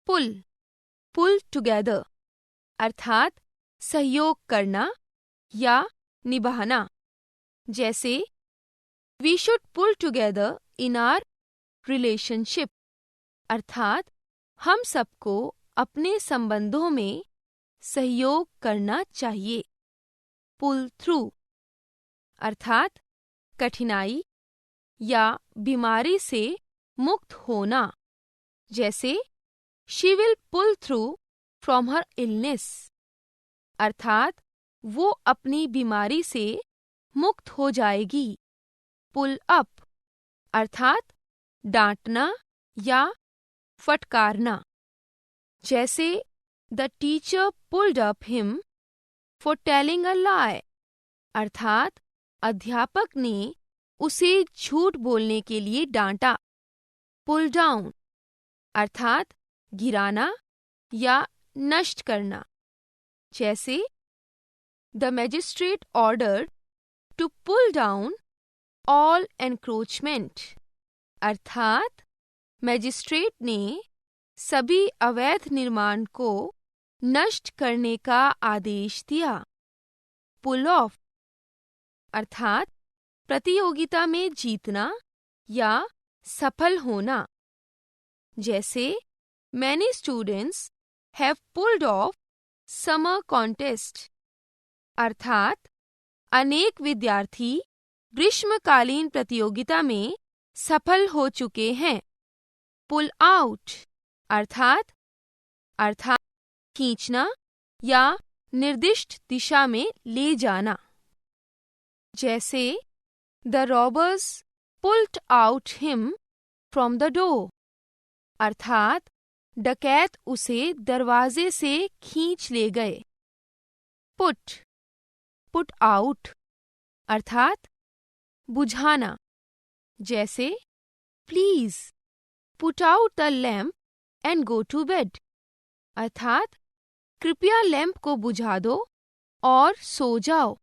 पुल टुगेदर अर्थात सहयोग करना या निभाना। जैसे we should pull together in our relationship, अर्थात हम सबको अपने संबंधों में सहयोग करना चाहिए। पुल थ्रू अर्थात कठिनाई या बीमारी से मुक्त होना, जैसे she will pull through from her illness, अर्थात वो अपनी बीमारी से मुक्त हो जाएगी। पुल अप अर्थात डांटना या फटकारना, जैसे the teacher pulled up him for telling a lie, अर्थात अध्यापक ने उसे झूठ बोलने के लिए डांटा। पुल डाउन अर्थात गिराना या नष्ट करना, जैसे the magistrate ordered to pull down all encroachment, अर्थात मैजिस्ट्रेट ने सभी अवैध निर्माण को नष्ट करने का आदेश दिया। पुल ऑफ अर्थात प्रतियोगिता में जीतना या सफल होना, जैसे many students have pulled off summer contest, अर्थात अनेक विद्यार्थी ग्रीष्मकालीन प्रतियोगिता में सफल हो चुके हैं। पुल आउट अर्थात खींचना या निर्दिष्ट दिशा में ले जाना, जैसे the robbers pulled out him from the door, अर्थात डकैत उसे दरवाजे से खींच ले गए। पुट आउट अर्थात बुझाना, जैसे please put out the lamp and go to bed, अर्थात कृपया लैंप को बुझा दो और सो जाओ।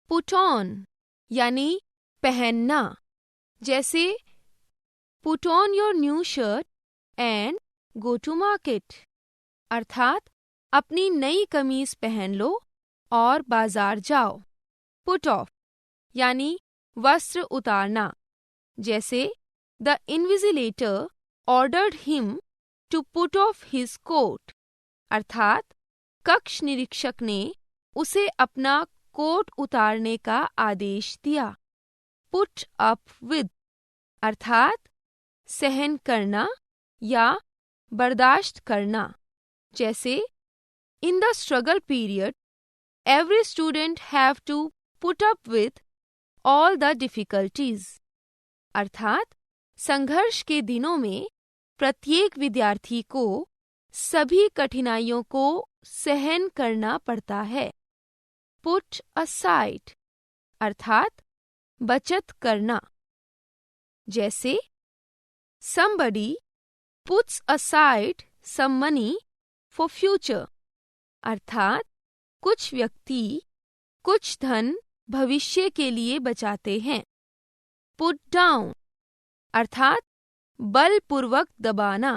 पुट ऑन यानी पहनना, जैसे put on your new shirt and go to market, अर्थात अपनी नई कमीज पहन लो और बाजार जाओ। पुट ऑफ यानी वस्त्र उतारना, जैसे the invigilator ordered him to put off his coat, अर्थात कक्ष निरीक्षक ने उसे अपना कोट उतारने का आदेश दिया। पुट अप विद अर्थात सहन करना या बर्दाश्त करना, जैसे in the struggle period every student have to put up with all the difficulties, अर्थात संघर्ष के दिनों में प्रत्येक विद्यार्थी को सभी कठिनाइयों को सहन करना पड़ता है। पुट असाइड अर्थात बचत करना, जैसे somebody puts aside some money for future, अर्थात कुछ व्यक्ति कुछ धन भविष्य के लिए बचाते हैं। पुट डाउन अर्थात बलपूर्वक दबाना,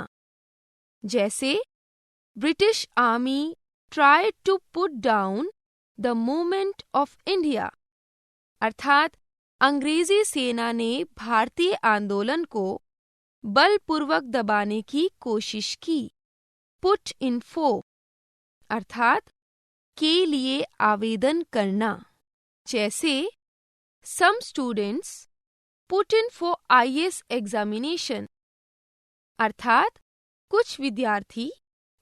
जैसे British army tried to put down the movement of India, अर्थात अंग्रेजी सेना ने भारतीय आंदोलन को बलपूर्वक दबाने की कोशिश की। पुट इन फॉर अर्थात के लिए आवेदन करना, जैसे some students put in for IAS examination, अर्थात कुछ विद्यार्थी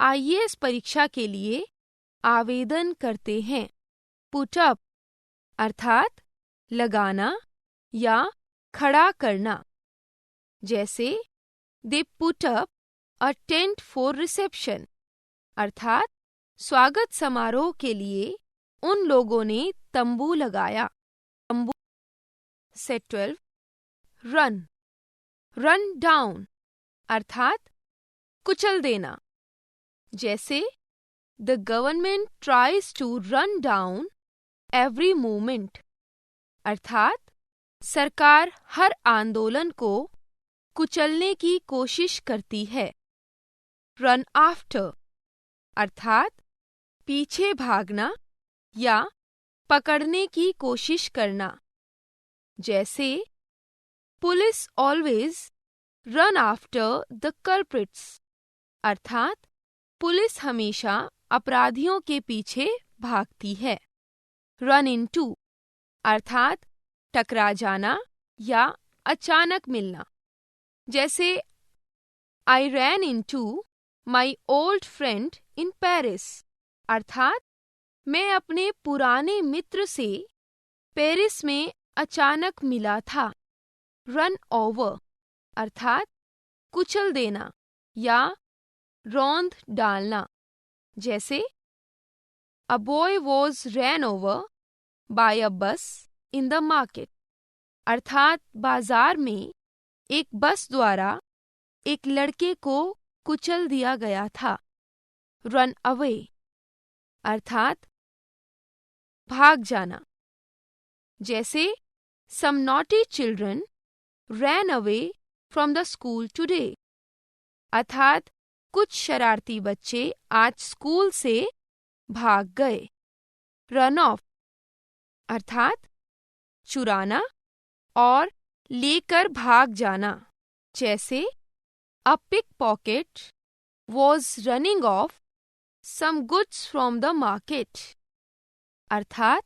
आईएएस परीक्षा के लिए आवेदन करते हैं। पुट अप अर्थात लगाना या खड़ा करना, जैसे they put up a tent for reception, अर्थात स्वागत समारोह के लिए उन लोगों ने तंबू लगाया। तंबू। सेट 12 रन डाउन अर्थात कुचल देना, जैसे the government tries to run down every movement, अर्थात सरकार हर आंदोलन को कुचलने की कोशिश करती है। रन आफ्टर अर्थात पीछे भागना या पकड़ने की कोशिश करना, जैसे police always run after the culprits, अर्थात पुलिस हमेशा अपराधियों के पीछे भागती है। रन इनटू अर्थात टकरा जाना या अचानक मिलना, जैसे I ran into my old friend in Paris, अर्थात मैं अपने पुराने मित्र से पेरिस में अचानक मिला था। रन ओवर अर्थात कुचल देना या रौंद डालना, जैसे a boy was ran over by a bus in the market, अर्थात बाजार में एक बस द्वारा एक लड़के को कुचल दिया गया था। रन अवे अर्थात भाग जाना, जैसे some naughty children ran away from the school today, अर्थात कुछ शरारती बच्चे आज स्कूल से भाग गए। रन ऑफ अर्थात चुराना और लेकर भाग जाना, जैसे a pick pocket was running off some goods from the market, अर्थात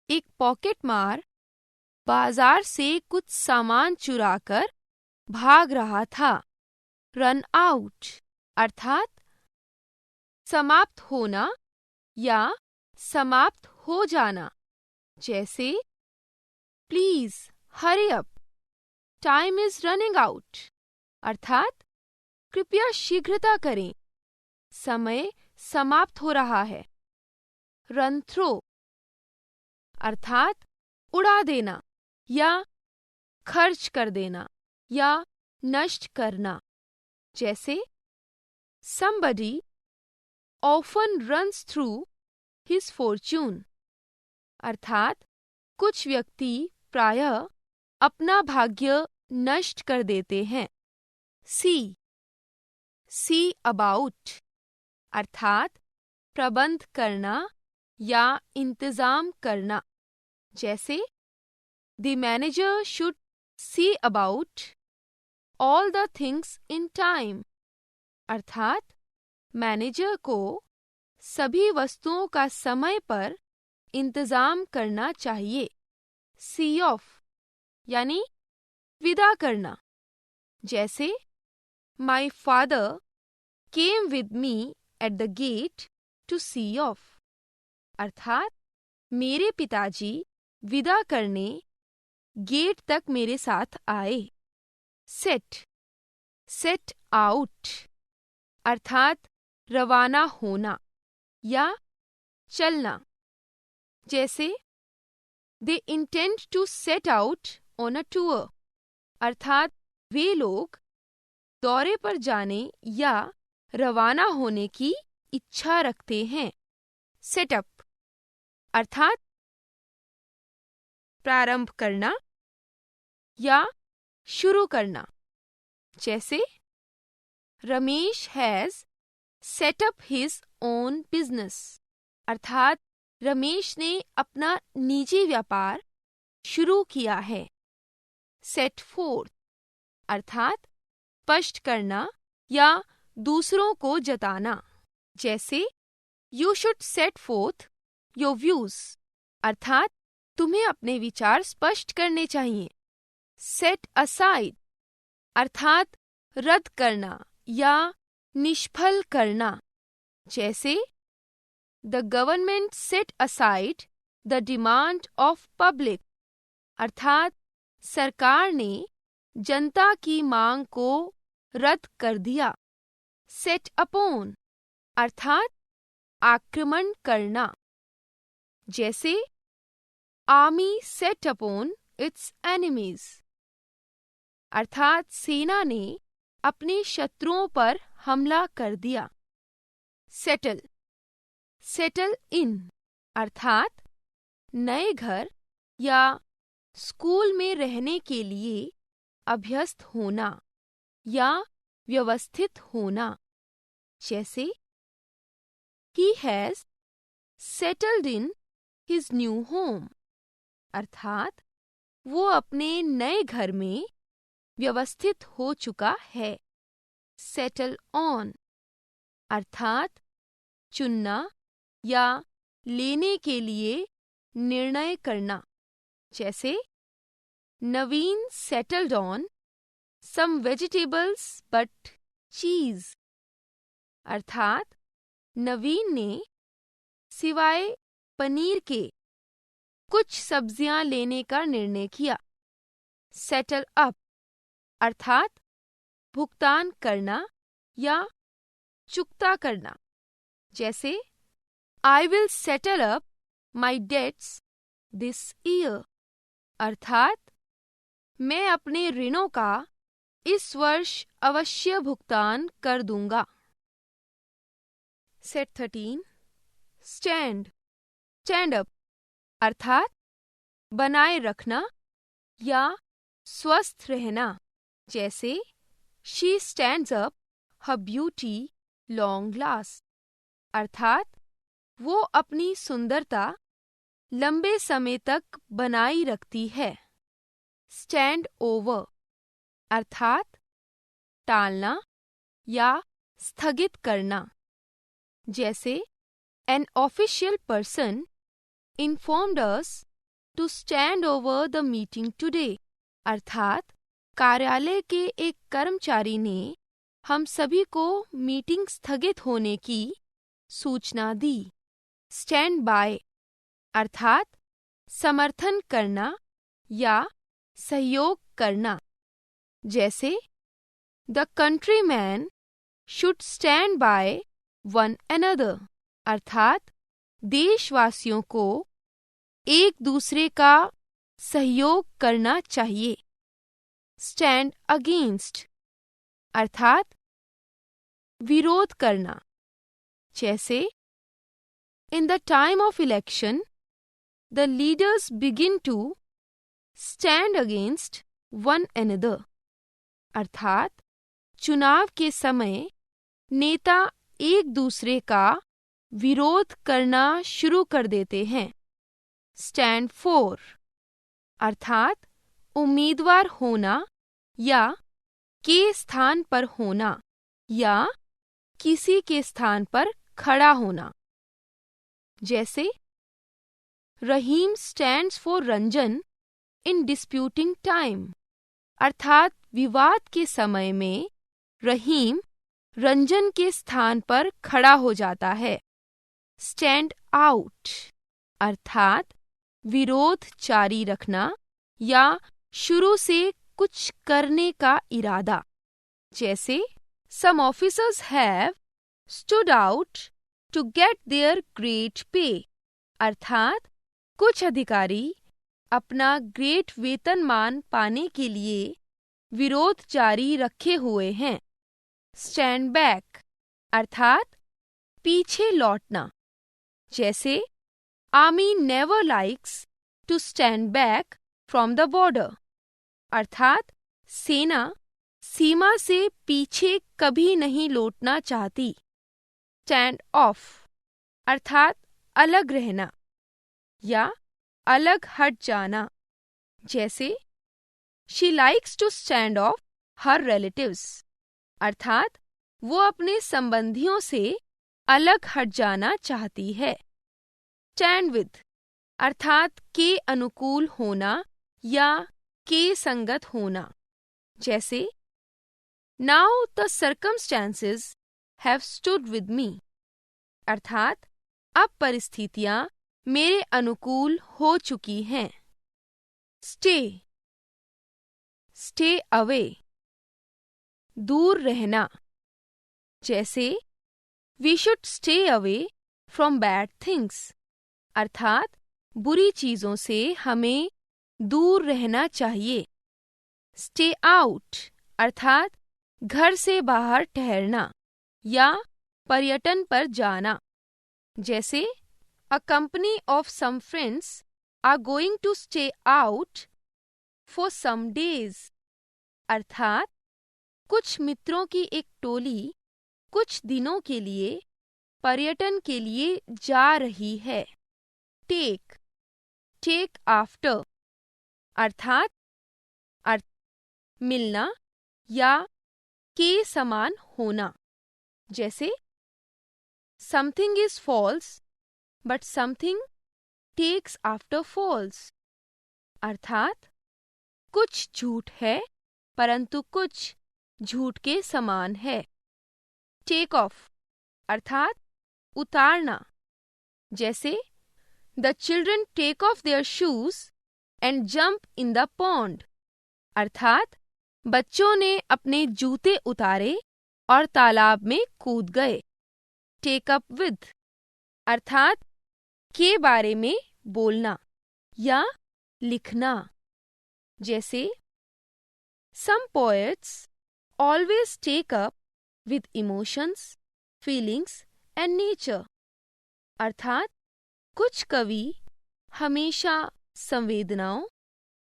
एक पॉकेट मार बाजार से कुछ सामान चुराकर भाग रहा था। रन आउट अर्थात समाप्त होना या समाप्त हो जाना, जैसे please hurry up time is running out, अर्थात कृपया शीघ्रता करें, समय समाप्त हो रहा है। रन थ्रो अर्थात उड़ा देना या खर्च कर देना या नष्ट करना, जैसे somebody often runs through his fortune, अर्थात कुछ व्यक्ति प्रायः अपना भाग्य नष्ट कर देते हैं। सी अबाउट अर्थात प्रबंध करना या इंतजाम करना, जैसे the manager should see about all the things in time, अर्थात मैनेजर को सभी वस्तुओं का समय पर इंतजाम करना चाहिए। सी ऑफ यानी विदा करना, जैसे my father came with me at the gate to see off, अर्थात मेरे पिताजी विदा करने गेट तक मेरे साथ आए। सेट आउट अर्थात रवाना होना या चलना, जैसे they intend to set out on a tour, अर्थात वे लोग दौरे पर जाने या रवाना होने की इच्छा रखते हैं। सेटअप अर्थात प्रारंभ करना या शुरू करना, जैसे Ramesh has set up his own business, अर्थात रमेश ने अपना निजी व्यापार शुरू किया है। सेट फोर्थ अर्थात स्पष्ट करना या दूसरों को जताना, जैसे you should set fourth your views, अर्थात तुम्हें अपने विचार स्पष्ट करने चाहिए। सेट असाइड अर्थात रद्द करना या निष्फल करना, जैसे the government set aside the demand of public, अर्थात सरकार ने जनता की मांग को रद्द कर दिया। सेट अपॉन अर्थात आक्रमण करना, जैसे army set upon its enemies, अर्थात सेना ने अपने शत्रुओं पर हमला कर दिया। सेटल इन अर्थात नए घर या स्कूल में रहने के लिए अभ्यस्त होना या व्यवस्थित होना, जैसे he has settled in his new home, अर्थात वो अपने नए घर में व्यवस्थित हो चुका है। सेटल ऑन अर्थात चुनना या लेने के लिए निर्णय करना। जैसे Naveen settled on some vegetables but cheese, अर्थात नवीन ने सिवाय पनीर के कुछ सब्जियां लेने का निर्णय किया। सेटल अप अर्थात भुगतान करना या चुकता करना। जैसे I will settle up my debts this year, अर्थात मैं अपने ऋणों का इस वर्ष अवश्य भुगतान कर दूंगा। सेट 13 स्टैंड अप अर्थात बनाए रखना या स्वस्थ रहना। जैसे she stands up her beauty long last, अर्थात वो अपनी सुंदरता लंबे समय तक बनाई रखती है। स्टैंड ओवर अर्थात टालना या स्थगित करना। जैसे an official person informed us to stand over the meeting today, अर्थात कार्यालय के एक कर्मचारी ने हम सभी को मीटिंग स्थगित होने की सूचना दी। स्टैंड बाय अर्थात समर्थन करना या सहयोग करना। जैसे the countryman should stand by one another, अर्थात देशवासियों को एक दूसरे का सहयोग करना चाहिए। स्टैंड अगेंस्ट अर्थात विरोध करना। जैसे in the time of election the leaders begin to stand against one another, अर्थात चुनाव के समय नेता एक दूसरे का विरोध करना शुरू कर देते हैं। स्टैंड फॉर अर्थात उम्मीदवार होना या के स्थान पर होना या किसी के स्थान पर खड़ा होना। जैसे Rahim stands for Ranjan in disputing time, अर्थात विवाद के समय में रहीम रंजन के स्थान पर खड़ा हो जाता है। स्टैंड आउट अर्थात विरोध जारी रखना या शुरू से कुछ करने का इरादा। जैसे some officers have stood out to get their great pay, अर्थात कुछ अधिकारी अपना ग्रेट वेतनमान पाने के लिए विरोध जारी रखे हुए हैं। स्टैंड बैक अर्थात पीछे लौटना। जैसे army never likes to stand back from the border, अर्थात सेना सीमा से पीछे कभी नहीं लौटना चाहती। स्टैंड ऑफ अर्थात अलग रहना या अलग हट जाना। जैसे she likes to stand off her relatives, अर्थात वो अपने संबंधियों से अलग हट जाना चाहती है। स्टैंड विद अर्थात के अनुकूल होना या के संगत होना। जैसे now the circumstances have stood with me, अर्थात अब परिस्थितियां मेरे अनुकूल हो चुकी हैं। स्टे अवे दूर रहना। जैसे we should stay away from bad things, अर्थात बुरी चीजों से हमें दूर रहना चाहिए। स्टे आउट अर्थात घर से बाहर ठहरना या पर्यटन पर जाना। जैसे a company of some friends are going to stay out for some days, अर्थात कुछ मित्रों की एक टोली कुछ दिनों के लिए पर्यटन के लिए जा रही है। टेक आफ्टर अर्थात मिलना या के समान होना। जैसे something is false but something takes after false, अर्थात कुछ झूठ है परंतु कुछ झूठ के समान है। टेक ऑफ अर्थात उतारना। जैसे the children take off their shoes and jump in the pond, अर्थात बच्चों ने अपने जूते उतारे और तालाब में कूद गए। टेक अप विद अर्थात के बारे में बोलना या लिखना। जैसे some poets always take up with emotions, feelings and nature, अर्थात कुछ कवि हमेशा संवेदनाओं,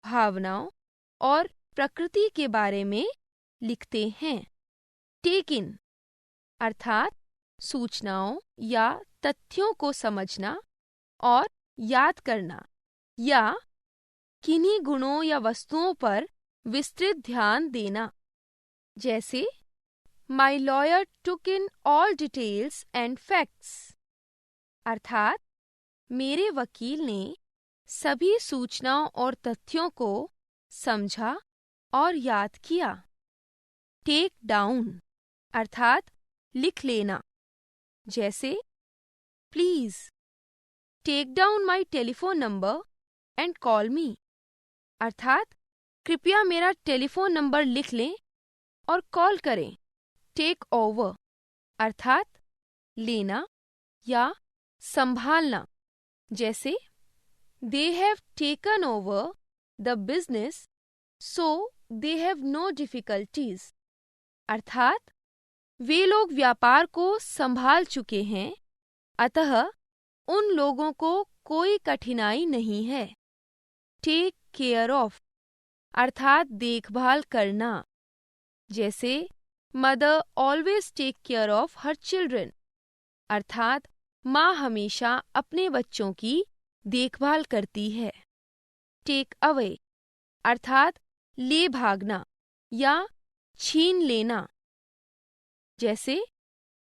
भावनाओं और प्रकृति के बारे में लिखते हैं। टेक इन अर्थात सूचनाओं या तथ्यों को समझना और याद करना या किन्हीं गुणों या वस्तुओं पर विस्तृत ध्यान देना। जैसे my lawyer took in all details and facts, अर्थात मेरे वकील ने सभी सूचनाओं और तथ्यों को समझा और याद किया। टेक डाउन अर्थात लिख लेना। जैसे please take down my telephone number and call me, अर्थात कृपया मेरा टेलीफोन नंबर लिख लें और कॉल करें। टेक ओवर अर्थात लेना या संभालना। जैसे they have taken over the business so they have no difficulties, अर्थात वे लोग व्यापार को संभाल चुके हैं अतः उन लोगों को कोई कठिनाई नहीं है। टेक केयर ऑफ अर्थात देखभाल करना। जैसे mother always take care of her children, अर्थात माँ हमेशा अपने बच्चों की देखभाल करती है। टेक अवे अर्थात ले भागना या छीन लेना। जैसे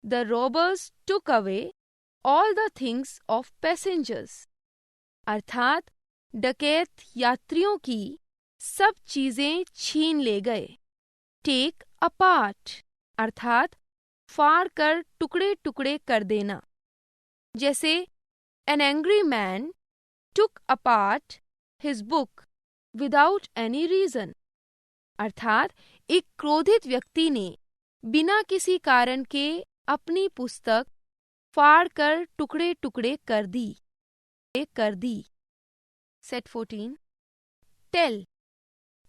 the robbers took away all the things of passengers, अर्थात डकैत यात्रियों की सब चीजें छीन ले गए। टेक अपार्ट अर्थात फाड़ कर टुकड़े टुकड़े कर देना। जैसे an angry man took apart his book without any reason, अर्थात एक क्रोधित व्यक्ति ने बिना किसी कारण के अपनी पुस्तक फाड़ कर टुकड़े टुकड़े कर दी। सेट 14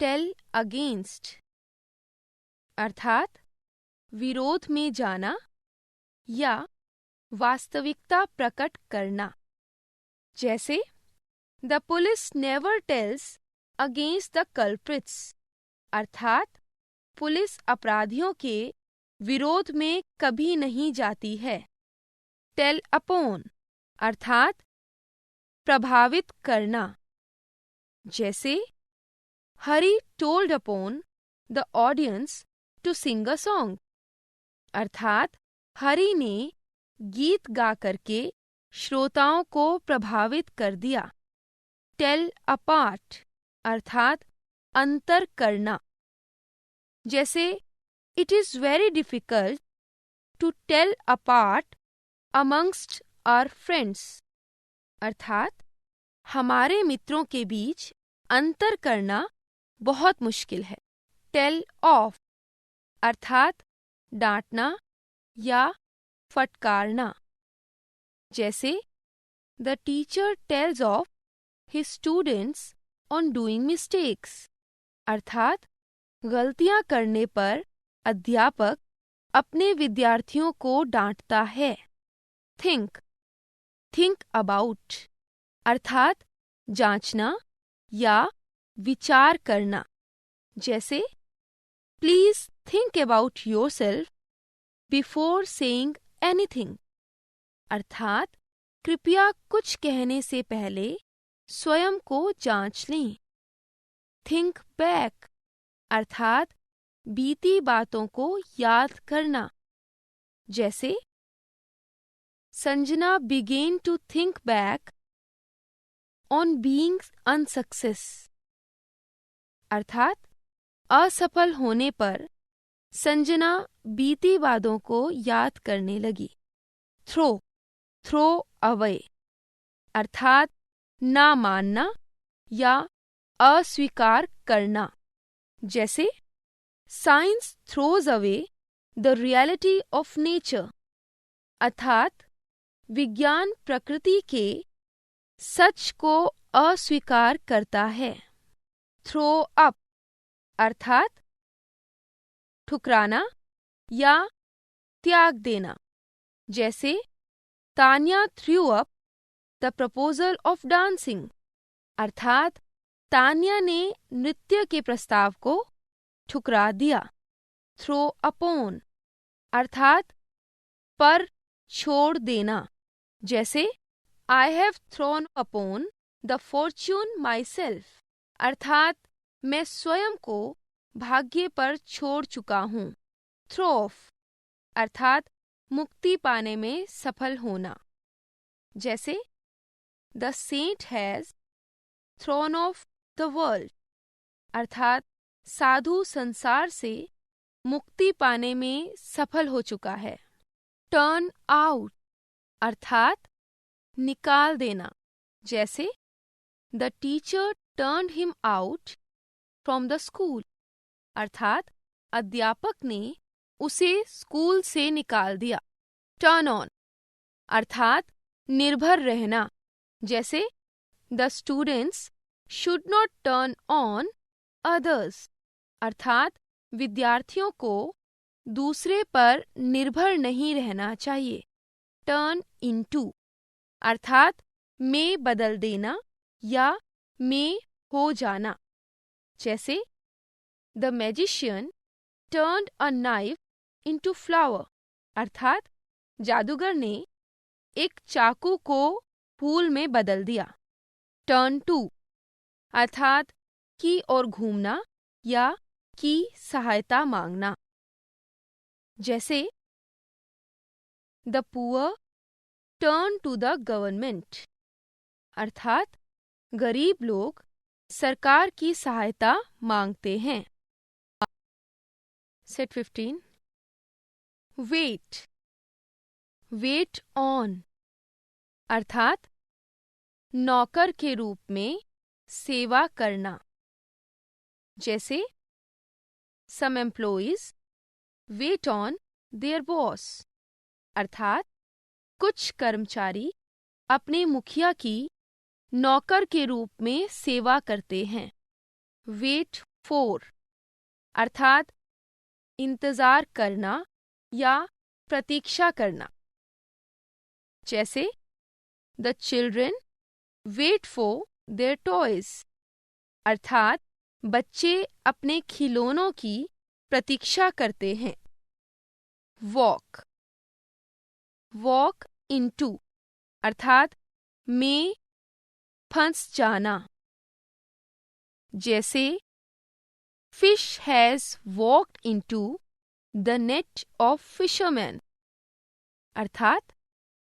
टेल अगेंस्ट अर्थात विरोध में जाना या वास्तविकता प्रकट करना। जैसे the police never tells against the culprits, अर्थात पुलिस अपराधियों के विरोध में कभी नहीं जाती है। टेल अपॉन अर्थात प्रभावित करना। जैसे Hari told upon the audience to sing a song, अर्थात हरी ने गीत गा करके श्रोताओं को प्रभावित कर दिया। टेल अपार्ट अर्थात अंतर करना। जैसे it is very difficult to tell apart amongst our friends, अर्थात हमारे मित्रों के बीच अंतर करना बहुत मुश्किल है। टेल ऑफ अर्थात डांटना या फटकारना। जैसे the teacher tales of his students on doing mistakes, अर्थात गलतियां करने पर अध्यापक अपने विद्यार्थियों को डांटता है। थिंक अबाउट अर्थात जांचना या विचार करना। जैसे please think about yourself before saying anything, अर्थात कृपया कुछ कहने से पहले स्वयं को जांच लें। थिंक बैक अर्थात बीती बातों को याद करना। जैसे Sanjana began to think back on being unsuccess, अर्थात असफल होने पर संजना बीती बातों को याद करने लगी। थ्रो अवे, अर्थात ना मानना या अस्वीकार करना। जैसे science throws away the reality of nature, अर्थात विज्ञान प्रकृति के सच को अस्वीकार करता है। थ्रो अप, अर्थात ठुकराना या त्याग देना। जैसे Tanya through up the proposal of dancing, अर्थात तान्या ने नृत्य के प्रस्ताव को ठुकरा दिया। थ्रो अपॉन, अर्थात पर छोड़ देना। जैसे I have thrown upon the Fortune my self, अर्थात मैं स्वयं को भाग्य पर छोड़ चुका हूँ। थ्रो ऑफ, अर्थात मुक्ति पाने में सफल होना। जैसे the saint has thrown off the world, अर्थात साधु संसार से मुक्ति पाने में सफल हो चुका है। टर्न आउट, अर्थात निकाल देना। जैसे the teacher turned him out from the school, अर्थात अध्यापक ने उसे स्कूल से निकाल दिया। टर्न ऑन, अर्थात निर्भर रहना। जैसे the students should not turn on others, अर्थात विद्यार्थियों को दूसरे पर निर्भर नहीं रहना चाहिए। टर्न इनटू, अर्थात में बदल देना या में हो जाना। जैसे the magician turned a knife into flower, अर्थात जादूगर ने एक चाकू को फूल में बदल दिया। टर्न टू, अर्थात की ओर घूमना या की सहायता मांगना। जैसे the poor turn to the government, अर्थात गरीब लोग सरकार की सहायता मांगते हैं। सेट 15 वेट ऑन, अर्थात नौकर के रूप में सेवा करना। जैसे some employees wait on their boss, अर्थात कुछ कर्मचारी अपने मुखिया की नौकर के रूप में सेवा करते हैं। वेट फॉर, अर्थात इंतजार करना या प्रतीक्षा करना। जैसे the children wait for their toys, अर्थात बच्चे अपने खिलौनों की प्रतीक्षा करते हैं। वॉक इनटू, अर्थात में फंस जाना। जैसे fish has walked into the net of fisherman, अर्थात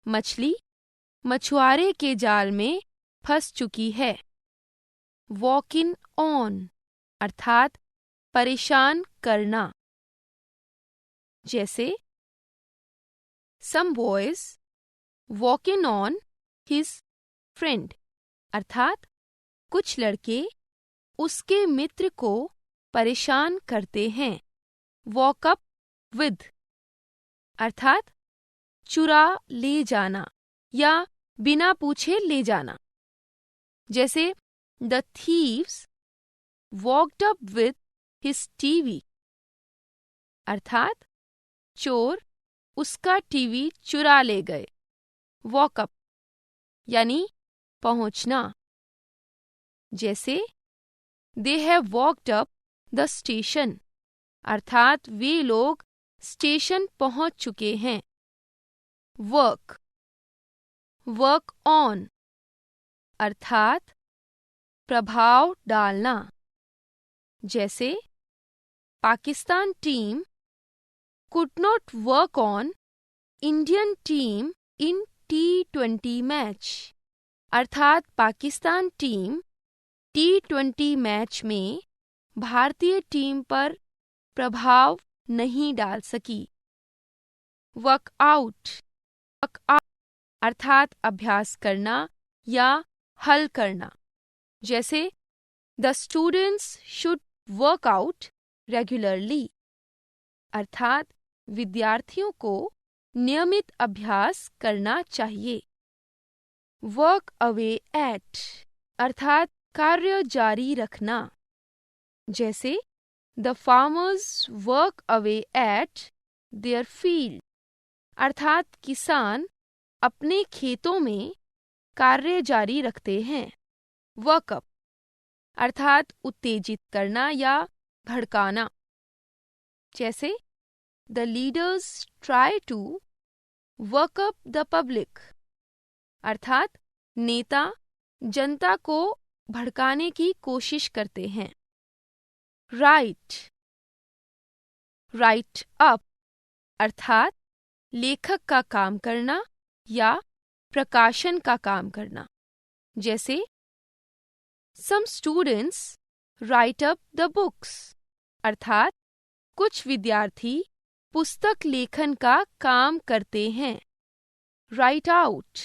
मछली मछुआरे के जाल में फंस चुकी है। वॉक इन ऑन, अर्थात परेशान करना। जैसे some boys walk in on his friend, अर्थात कुछ लड़के उसके मित्र को परेशान करते हैं। वॉक अप विद, अर्थात चुरा ले जाना या बिना पूछे ले जाना। जैसे the thieves walked up with his TV, अर्थात चोर उसका टीवी चुरा ले गए। वॉकअप यानी पहुंचना। जैसे they have walked up the station, अर्थात वे लोग स्टेशन पहुंच चुके हैं। वर्क ऑन, अर्थात प्रभाव डालना। जैसे Pakistan team could not work on Indian team in T20 match. अर्थात पाकिस्तान टीम T20 मैच में भारतीय टीम पर प्रभाव नहीं डाल सकी। वर्कआउट अर्थात अभ्यास करना या हल करना, जैसे the students should work out regularly, अर्थात विद्यार्थियों को नियमित अभ्यास करना चाहिए। वर्क अवे एट अर्थात कार्य जारी रखना, जैसे the farmers work away at their field, अर्थात किसान अपने खेतों में कार्य जारी रखते हैं। वर्कअप अर्थात उत्तेजित करना या भड़काना, जैसे the leaders try to work up the public, अर्थात नेता जनता को भड़काने की कोशिश करते हैं। राइट अप अर्थात लेखक का काम करना या प्रकाशन का काम करना, जैसे some students write up the books, अर्थात कुछ विद्यार्थी पुस्तक लेखन का काम करते हैं। राइट आउट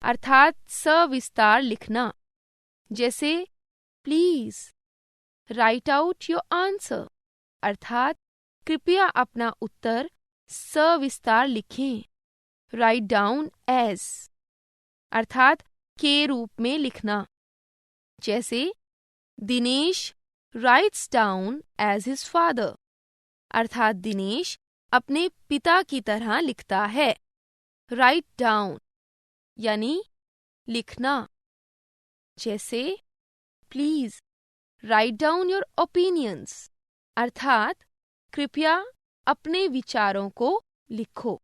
अर्थात सविस्तार लिखना, जैसे please right out your answer, अर्थात कृपया अपना उत्तर सविस्तार लिखें। राइट डाउन एज अर्थात के रूप में लिखना, जैसे Dinesh writes down as his father, अर्थात दिनेश अपने पिता की तरह लिखता है। राइट डाउन यानी लिखना, जैसे please write down your opinions, अर्थात कृपया अपने विचारों को लिखो।